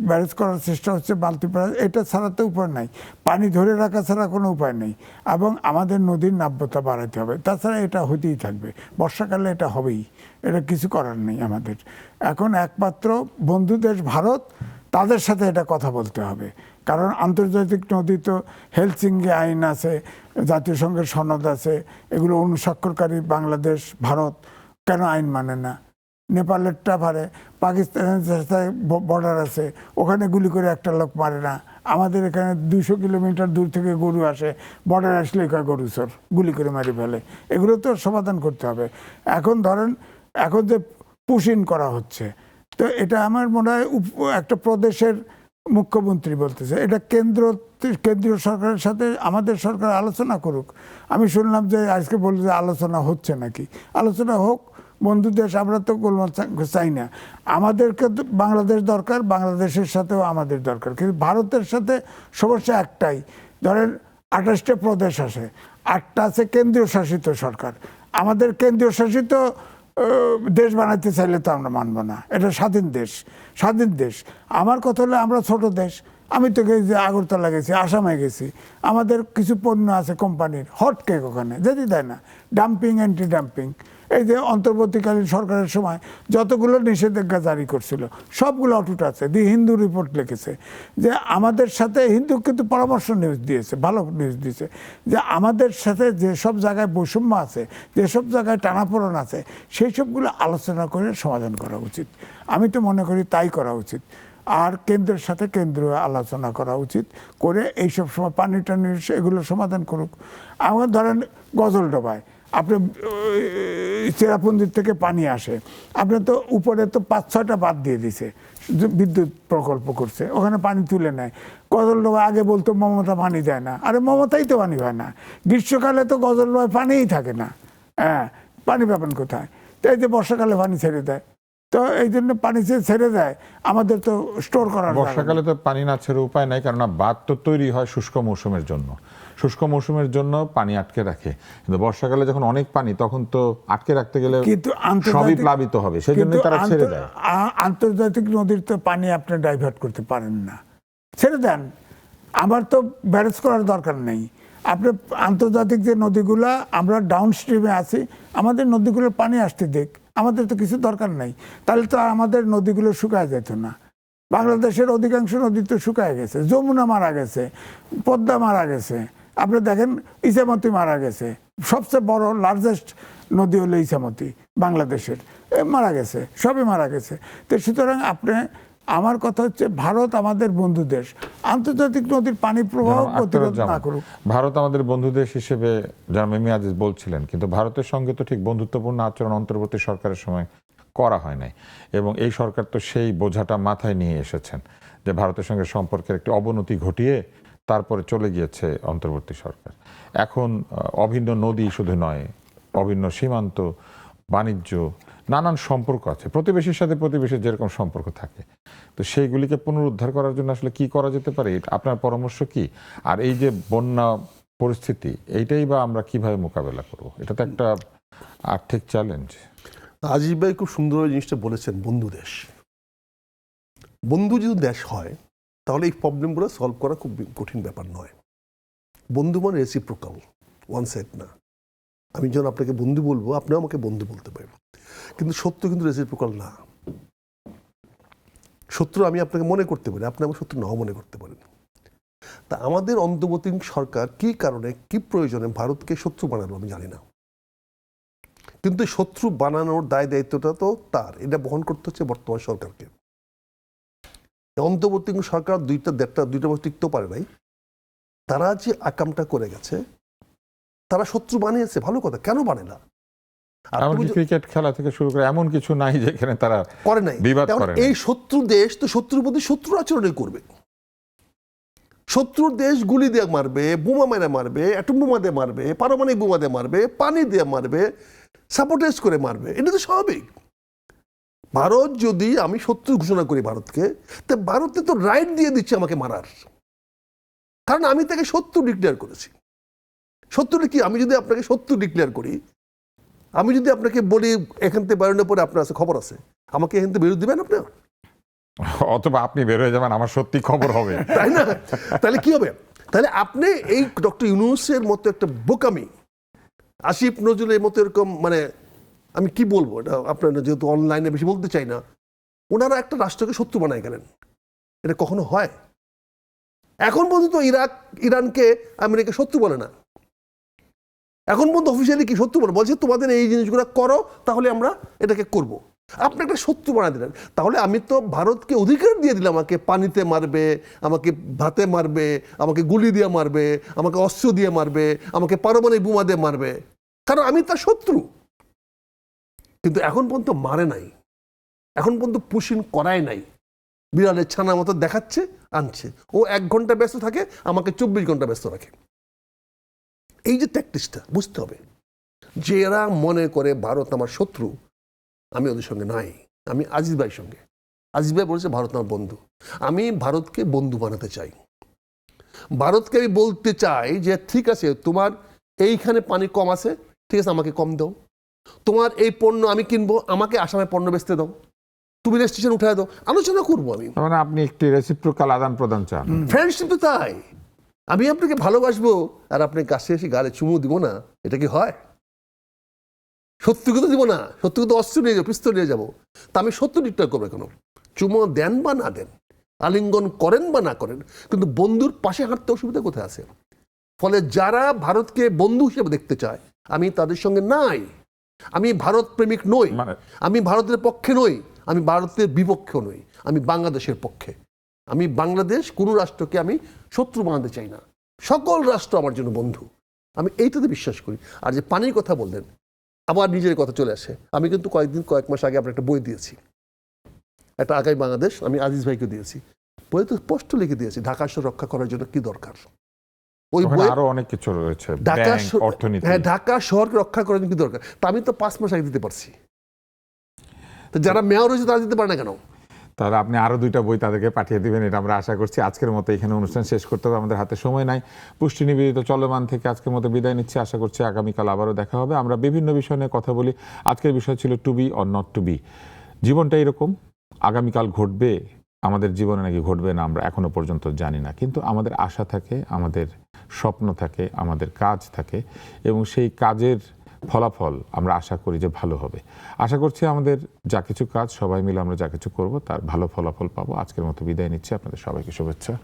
ব্যারেজ করার চেষ্টা হচ্ছে, মাল্টিপারপাস, এটা ছাড়া তো উপায় নাই, পানি ধরে রাখা ছাড়া কোনো উপায় নেই। এবং আমাদের নদীর নাব্যতা বাড়াতে হবে, তাছাড়া এটা হতেই থাকবে, বর্ষাকালে এটা হবেই, এটা কিছু করার নেই আমাদের। এখন একমাত্র বন্ধু দেশ ভারত, তাদের সাথে এটা কথা বলতে হবে। কারণ আন্তর্জাতিক নদী তো হেলসিঙ্কি আইন আছে, জাতিসংঘের সনদ আছে, এগুলো অনুস্বাক্ষরকারী বাংলাদেশ, ভারত, কেন আইন মানে না? নেপালেরটা পারে, পাকিস্তানের সাথে বর্ডার আছে, ওখানে গুলি করে একটা লোক মারে না। আমাদের এখানে 200 কিলোমিটার দূর থেকে গরু আসে, বর্ডার আসলে গরু চোর, গুলি করে মারি ফেলে। এগুলো তো সমাধান করতে হবে। এখন ধরেন এখন যে পুশিন করা হচ্ছে, তো এটা আমার মনে হয় একটা প্রদেশের মুখ্যমন্ত্রী বলতেছে, এটা কেন্দ্রীয় সরকারের সাথে আমাদের সরকার আলোচনা করুক। আমি শুনলাম যে আজকে বলল যে আলোচনা হচ্ছে নাকি, আলোচনা হোক, বন্ধু দেশ, আমরা তো গোলমাল চাই না। আমাদেরকে বাংলাদেশ দরকার, বাংলাদেশের সাথেও আমাদের দরকার, কিন্তু ভারতের সাথে সমস্যা একটাই, ধরেন 28টা প্রদেশ আছে, 8টা আছে কেন্দ্রীয় শাসিত সরকার। আমাদের কেন্দ্রীয় শাসিত দেশ বানাতে চাইলে তো আমরা মানব না, এটা স্বাধীন দেশ। আমার কথা হলো আমরা ছোট দেশ, আমি তো গেছি আগরতলা গেছি, আসামে গেছি, আমাদের কিছু পণ্য আছে কোম্পানির, হটকেক ওখানে যেতে দেয় না, ডাম্পিং, অ্যান্টি ডাম্পিং। এই যে অন্তর্বর্তীকালীন সরকারের সময় যতগুলো নিষেধাজ্ঞা জারি করছিল সবগুলো অটুট আছে। দি হিন্দু রিপোর্ট লিখেছে যে আমাদের সাথে, হিন্দু কিন্তু পরামর্শ নিউজ দিয়েছে, ভালো নিউজ দিয়েছে, যে আমাদের সাথে যেসব জায়গায় বৈষম্য আছে, যেসব জায়গায় টানাপোড়েন আছে, সেই সবগুলো আলোচনা করে সমাধান করা উচিত। আমি তো মনে করি তাই করা উচিত। আর কেন্দ্রের সাথে কেন্দ্রীয় আলোচনা করা উচিত, করে এইসব সময় পানি টানি এগুলো সমাধান করুক। আমার ধরেন গজলডোবায় আপনি চেরাপুঞ্জির থেকে পানি আসে, আপনার তো উপরে তো 5-6টা বাদ দিয়ে দিছে, বিদ্যুৎ প্রকল্প করছে, ওখানে পানি তুলে নেয়। গজলডোবা আগে বলতো মমতা পানি দেয় না, আরে মমতাই তো পানি হয় না, গ্রীষ্মকালে তো গজলডোবায় পানিই থাকে না, হ্যাঁ, পানি পাবেন কোথায়? তো এই যে বর্ষাকালে পানি ছেড়ে দেয়, তো এই জন্য পানি যে ছেড়ে দেয়, আমাদের তো স্টোর করার জায়গা নেই। বর্ষাকালে তো পানি না ছেড়ে উপায় নাই, কারণ বাঁধ তো তৈরি হয় শুষ্ক মৌসুমের জন্য। শুষ্ক মৌসুমের জন্য পানি আটকে রাখে, কিন্তু বর্ষাকালে যখন অনেক পানি, তখন তো আটকে রাখতে গেলে কিন্তু সবই আন্তর্জাতিক প্লাবিত হবে, সেই জন্য কিন্তু তারা ছেড়ে দেয়। আন্তর্জাতিক নদীর তো পানি আপনি ডাইভার্ট করতে পারেন না, ছেড়ে দেন। আমার তো ব্যারেজ করার দরকার নেই। আপনি আন্তর্জাতিক যে নদীগুলা, আমরা ডাউন স্ট্রিমে আছি, আমাদের নদীগুলোর পানি আসতে দেখ, আমাদের তো কিছু দরকার নেই। তাহলে তো আর আমাদের নদীগুলো শুকায় যেত না। বাংলাদেশের অধিকাংশ নদী তো শুকায় গেছে, যমুনা মারা গেছে, পদ্মা মারা গেছে, আপনি দেখেন ইছামতি মারা গেছে। সবচেয়ে বড় লার্জেস্ট নদী হলো ইছামতি বাংলাদেশের, মারা গেছে, সবই মারা গেছে। তো সুতরাং আপনি, আমার কথা হচ্ছে ভারত আমাদের বন্ধু দেশ, আন্তর্জাতিক নদীর পানি প্রবাহ প্রতিরোধ না করুক। ভারত আমাদের বন্ধু দেশ হিসেবে যারা মিমি আজিজ বলছিলেন, কিন্তু ভারতের সঙ্গে তো ঠিক বন্ধুত্বপূর্ণ আচরণ অন্তর্বর্তী সরকারের সময় করা হয় নাই, এবং এই সরকার তো সেই বোঝাটা মাথায় নিয়ে এসেছেন যে ভারতের সঙ্গে সম্পর্কের একটি অবনতি ঘটিয়ে তারপরে চলে গিয়েছে অন্তর্বর্তী সরকার। এখন অভিন্ন নদী শুধু নয়, অভিন্ন সীমান্ত, বাণিজ্য, নানান সম্পর্ক আছে প্রতিবেশীর সাথে, প্রতিবেশীর যেরকম সম্পর্ক থাকে, তো সেইগুলিকে পুনরুদ্ধার করার জন্য আসলে কি করা যেতে পারে, আপনার পরামর্শ কি? আর এই যে বন্যা পরিস্থিতি, এইটাই বা আমরা কিভাবে মোকাবেলা করব? এটা তো একটা আর্থিক চ্যালেঞ্জ। আজিজ ভাই খুব সুন্দর জিনিসটা বলেছেন, বন্ধু দেশ। বন্ধু যদি দেশ হয় তাহলে এই প্রবলেমগুলো সলভ করা খুব কঠিন ব্যাপার নয়। বন্ধু মানে রেসিপ্রোকাল, ওয়ান সাইড না। আমি যখন আপনাকে বন্ধু বলবো, আপনিও আমাকে বন্ধু বলতে পারেন, কিন্তু সত্য কিন্তু রেসিপ্রোকাল না। শত্রু আমি আপনাকে মনে করতে পারি, আপনি আমার শত্রু নাও মনে করতে পারেন। তা আমাদের অন্তর্বর্তী সরকার কি কারণে, কি প্রয়োজনে ভারতকে শত্রু বানালো আমি জানি না, কিন্তু শত্রু বানানোর দায় দায়িত্বটা তো তার, এটা বহন করতে হচ্ছে বর্তমান সরকারকে। অন্তর্বর্তী সরকার দুইটা বছর টিকতেও পারে নাই, তারা যে আকামটা করে গেছে, তারা শত্রু বানিয়েছে, ভালো কথা, কেন বানে না? এমনকি ক্রিকেট খেলা থেকে শুরু করে এমন কিছু নাই যেখানে তারা করে নাই। বিবাদ করে। এই শত্রু দেশ তো শত্রুর প্রতি শত্রু আচরণই করবে। শত্রুর দেশ গুলি দিয়ে মারবে, বোমা মেরে মারবে, অ্যাটম বোমা দিয়ে মারবে, পারমাণবিক বোমা দিয়ে মারবে, পানি দিয়ে মারবে, সাপোর্টাইজ করে মারবে, এটা তো স্বাভাবিক। ভারত যদি আমি শত্রু ঘোষণা করি ভারতকে, তা ভারতে তো রাইট দিয়ে দিচ্ছে আমাকে মারার, কারণ আমি তাকে শত্রু ডিক্লেয়ার করেছি। শত্রুটা কি? আমি যদি আপনাকে শত্রু ডিক্লেয়ার করি, আমি যদি আপনাকে বলি এখান থেকে বেরোনোর পরে আপনার আছে খবর আছে, আমাকে এখান থেকে বেরোতে দিবেন আপনার? অথবা আপনি বের হয়ে যাবেন, আমার সত্যি খবর হবে, তাই না? তাহলে কি হবে? তাহলে আপনি এই ডক্টর ইউনূসের মতো একটা বোকামি, আসিফ নজরুলের মতো এরকম, মানে আমি কি বলবো, এটা আপনার যেহেতু অনলাইনে বেশি বলতে চাই না, ওনারা একটা রাষ্ট্রকে শত্রু বানায় গেলেন। এটা কখনো হয়? এখন পর্যন্ত ইরানকে আমেরিকা শত্রু বলে না, এখন পর্যন্ত অফিসিয়ালি কি শত্রু বলে? বলছে তোমাদের এই জিনিসগুলো করো, তাহলে আমরা এটাকে করব। আপনি একটা শত্রু বানিয়ে দিলেন। তাহলে আমি তো ভারতকে অধিকার দিয়ে দিলাম, আমাকে পানিতে মারবে, আমাকে ভাতে মারবে, আমাকে গুলি দিয়ে মারবে, আমাকে অস্ত্র দিয়ে মারবে, আমাকে পারমাণবিক বোমা দিয়ে মারবে, কারণ আমি তার শত্রু। কিন্তু এখন পর্যন্ত মারে নাই, এখন পর্যন্ত পুশিন করায় নাই। বিড়ালের ছানা মতো দেখাচ্ছে, আনছে। ও 1 ঘন্টা ব্যস্ত থাকে, আমাকে 24 ঘন্টা ব্যস্ত রাখে। এই যে ট্যাকটিক্সটা বুঝতে হবে, যে এরা মনে করে ভারত আমার শত্রু, আমি ওদের সঙ্গে নাই, আমি আজিজ ভাইয়ের সঙ্গে। আজিজ ভাই বলেছে ভারত আমার বন্ধু, আমি ভারতকে বন্ধু বানাতে চাই। ভারতকে আমি বলতে চাই যে ঠিক আছে, তোমার এইখানে পানি কম আছে, ঠিক আছে, আমাকে কম দাও। তোমার এই পণ্য আমি কিনবো, আমাকে আসামে পণ্য বেচতে দাও, তুমি রেস্ট্রিকশন উঠায় দাও, আলোচনা করবো। আমি মানে আপনি একটি রেসিপ্রোকাল আদান প্রদান চান। ফ্রেন্ডশিপ তো তাই, আমি আপনাকে ভালোবাসবো আর আপনি কাছে এসে গালে চুমু দিব না, এটা কি হয়? সত্যকে তো দিব না, সত্যকে তো অস্ত্র নিয়ে যাবো, পিস্তল নিয়ে যাবো। তা আমি সত্য ডিক্লেয়ার করবো কেন? চুমো দেন বা না দেন, আলিঙ্গন করেন বা না করেন, কিন্তু বন্ধুর পাশে হাঁটতে অসুবিধা কোথায় আছে? ফলে যারা ভারতকে বন্ধু হিসেবে দেখতে চায়, আমি তাদের সঙ্গে নাই। আমি ভারত প্রেমিক নই, আমি ভারতের পক্ষে নই, আমি ভারতের বিপক্ষেও নই, আমি বাংলাদেশের পক্ষে। আমি বাংলাদেশ কোনো রাষ্ট্রকে আমি শত্রু বানাতে চাই না, সকল রাষ্ট্র আমার জন্য বন্ধু, আমি এইটাতে বিশ্বাস করি। আর যে পানির কথা বললেন, আবার নিজের কথা চলে আসে। আমি কিন্তু কয়েক মাস আগে আপনার একটা বই দিয়েছি, একটা আগামী বাংলাদেশ, আমি আজিজ ভাইকে দিয়েছি। বই তো স্পষ্ট লিখে দিয়েছি ঢাকা শহর রক্ষা করার জন্য কি দরকার। ওই বই আরো অনেক কিছু রয়েছে, অর্থনীতি। হ্যাঁ, ঢাকা শহরকে রক্ষা করার জন্য কি দরকার, তা আমি তো 5 মাস আগে দিতে পারছি। তো যারা মেয়র হয়েছে তারা দিতে পারে না কেন? তাহলে আপনি আরো 2টা বই তাদেরকে পাঠিয়ে দিবেন, এটা আমরা আশা করছি। আজকের মতো এখানে অনুষ্ঠান শেষ করতে হবে, আমাদের হাতে সময় নাই। পুষ্টি নিবেদিত চলমান থেকে আজকের মতো বিদায় নিচ্ছি। আশা করছি আগামীকাল আবারও দেখা হবে। আমরা বিভিন্ন বিষয় নিয়ে কথা বলি। আজকের বিষয় ছিল to be or not to be. জীবনটা এরকম, আগামীকাল ঘটবে, আমাদের জীবনে নাকি ঘটবে না আমরা এখনো পর্যন্ত জানি না, কিন্তু আমাদের আশা থাকে, আমাদের স্বপ্ন থাকে, আমাদের কাজ থাকে, এবং সেই কাজের ফলাফল আমরা আশা করি যে ভালো হবে। আশা করছি আমাদের যা কিছু কাজ সবাই মিলে আমরা যা কিছু করব তার ভালো ফলাফল পাবো। আজকের মতো বিদায় নিচ্ছি, আপনাদের সবাইকে শুভেচ্ছা।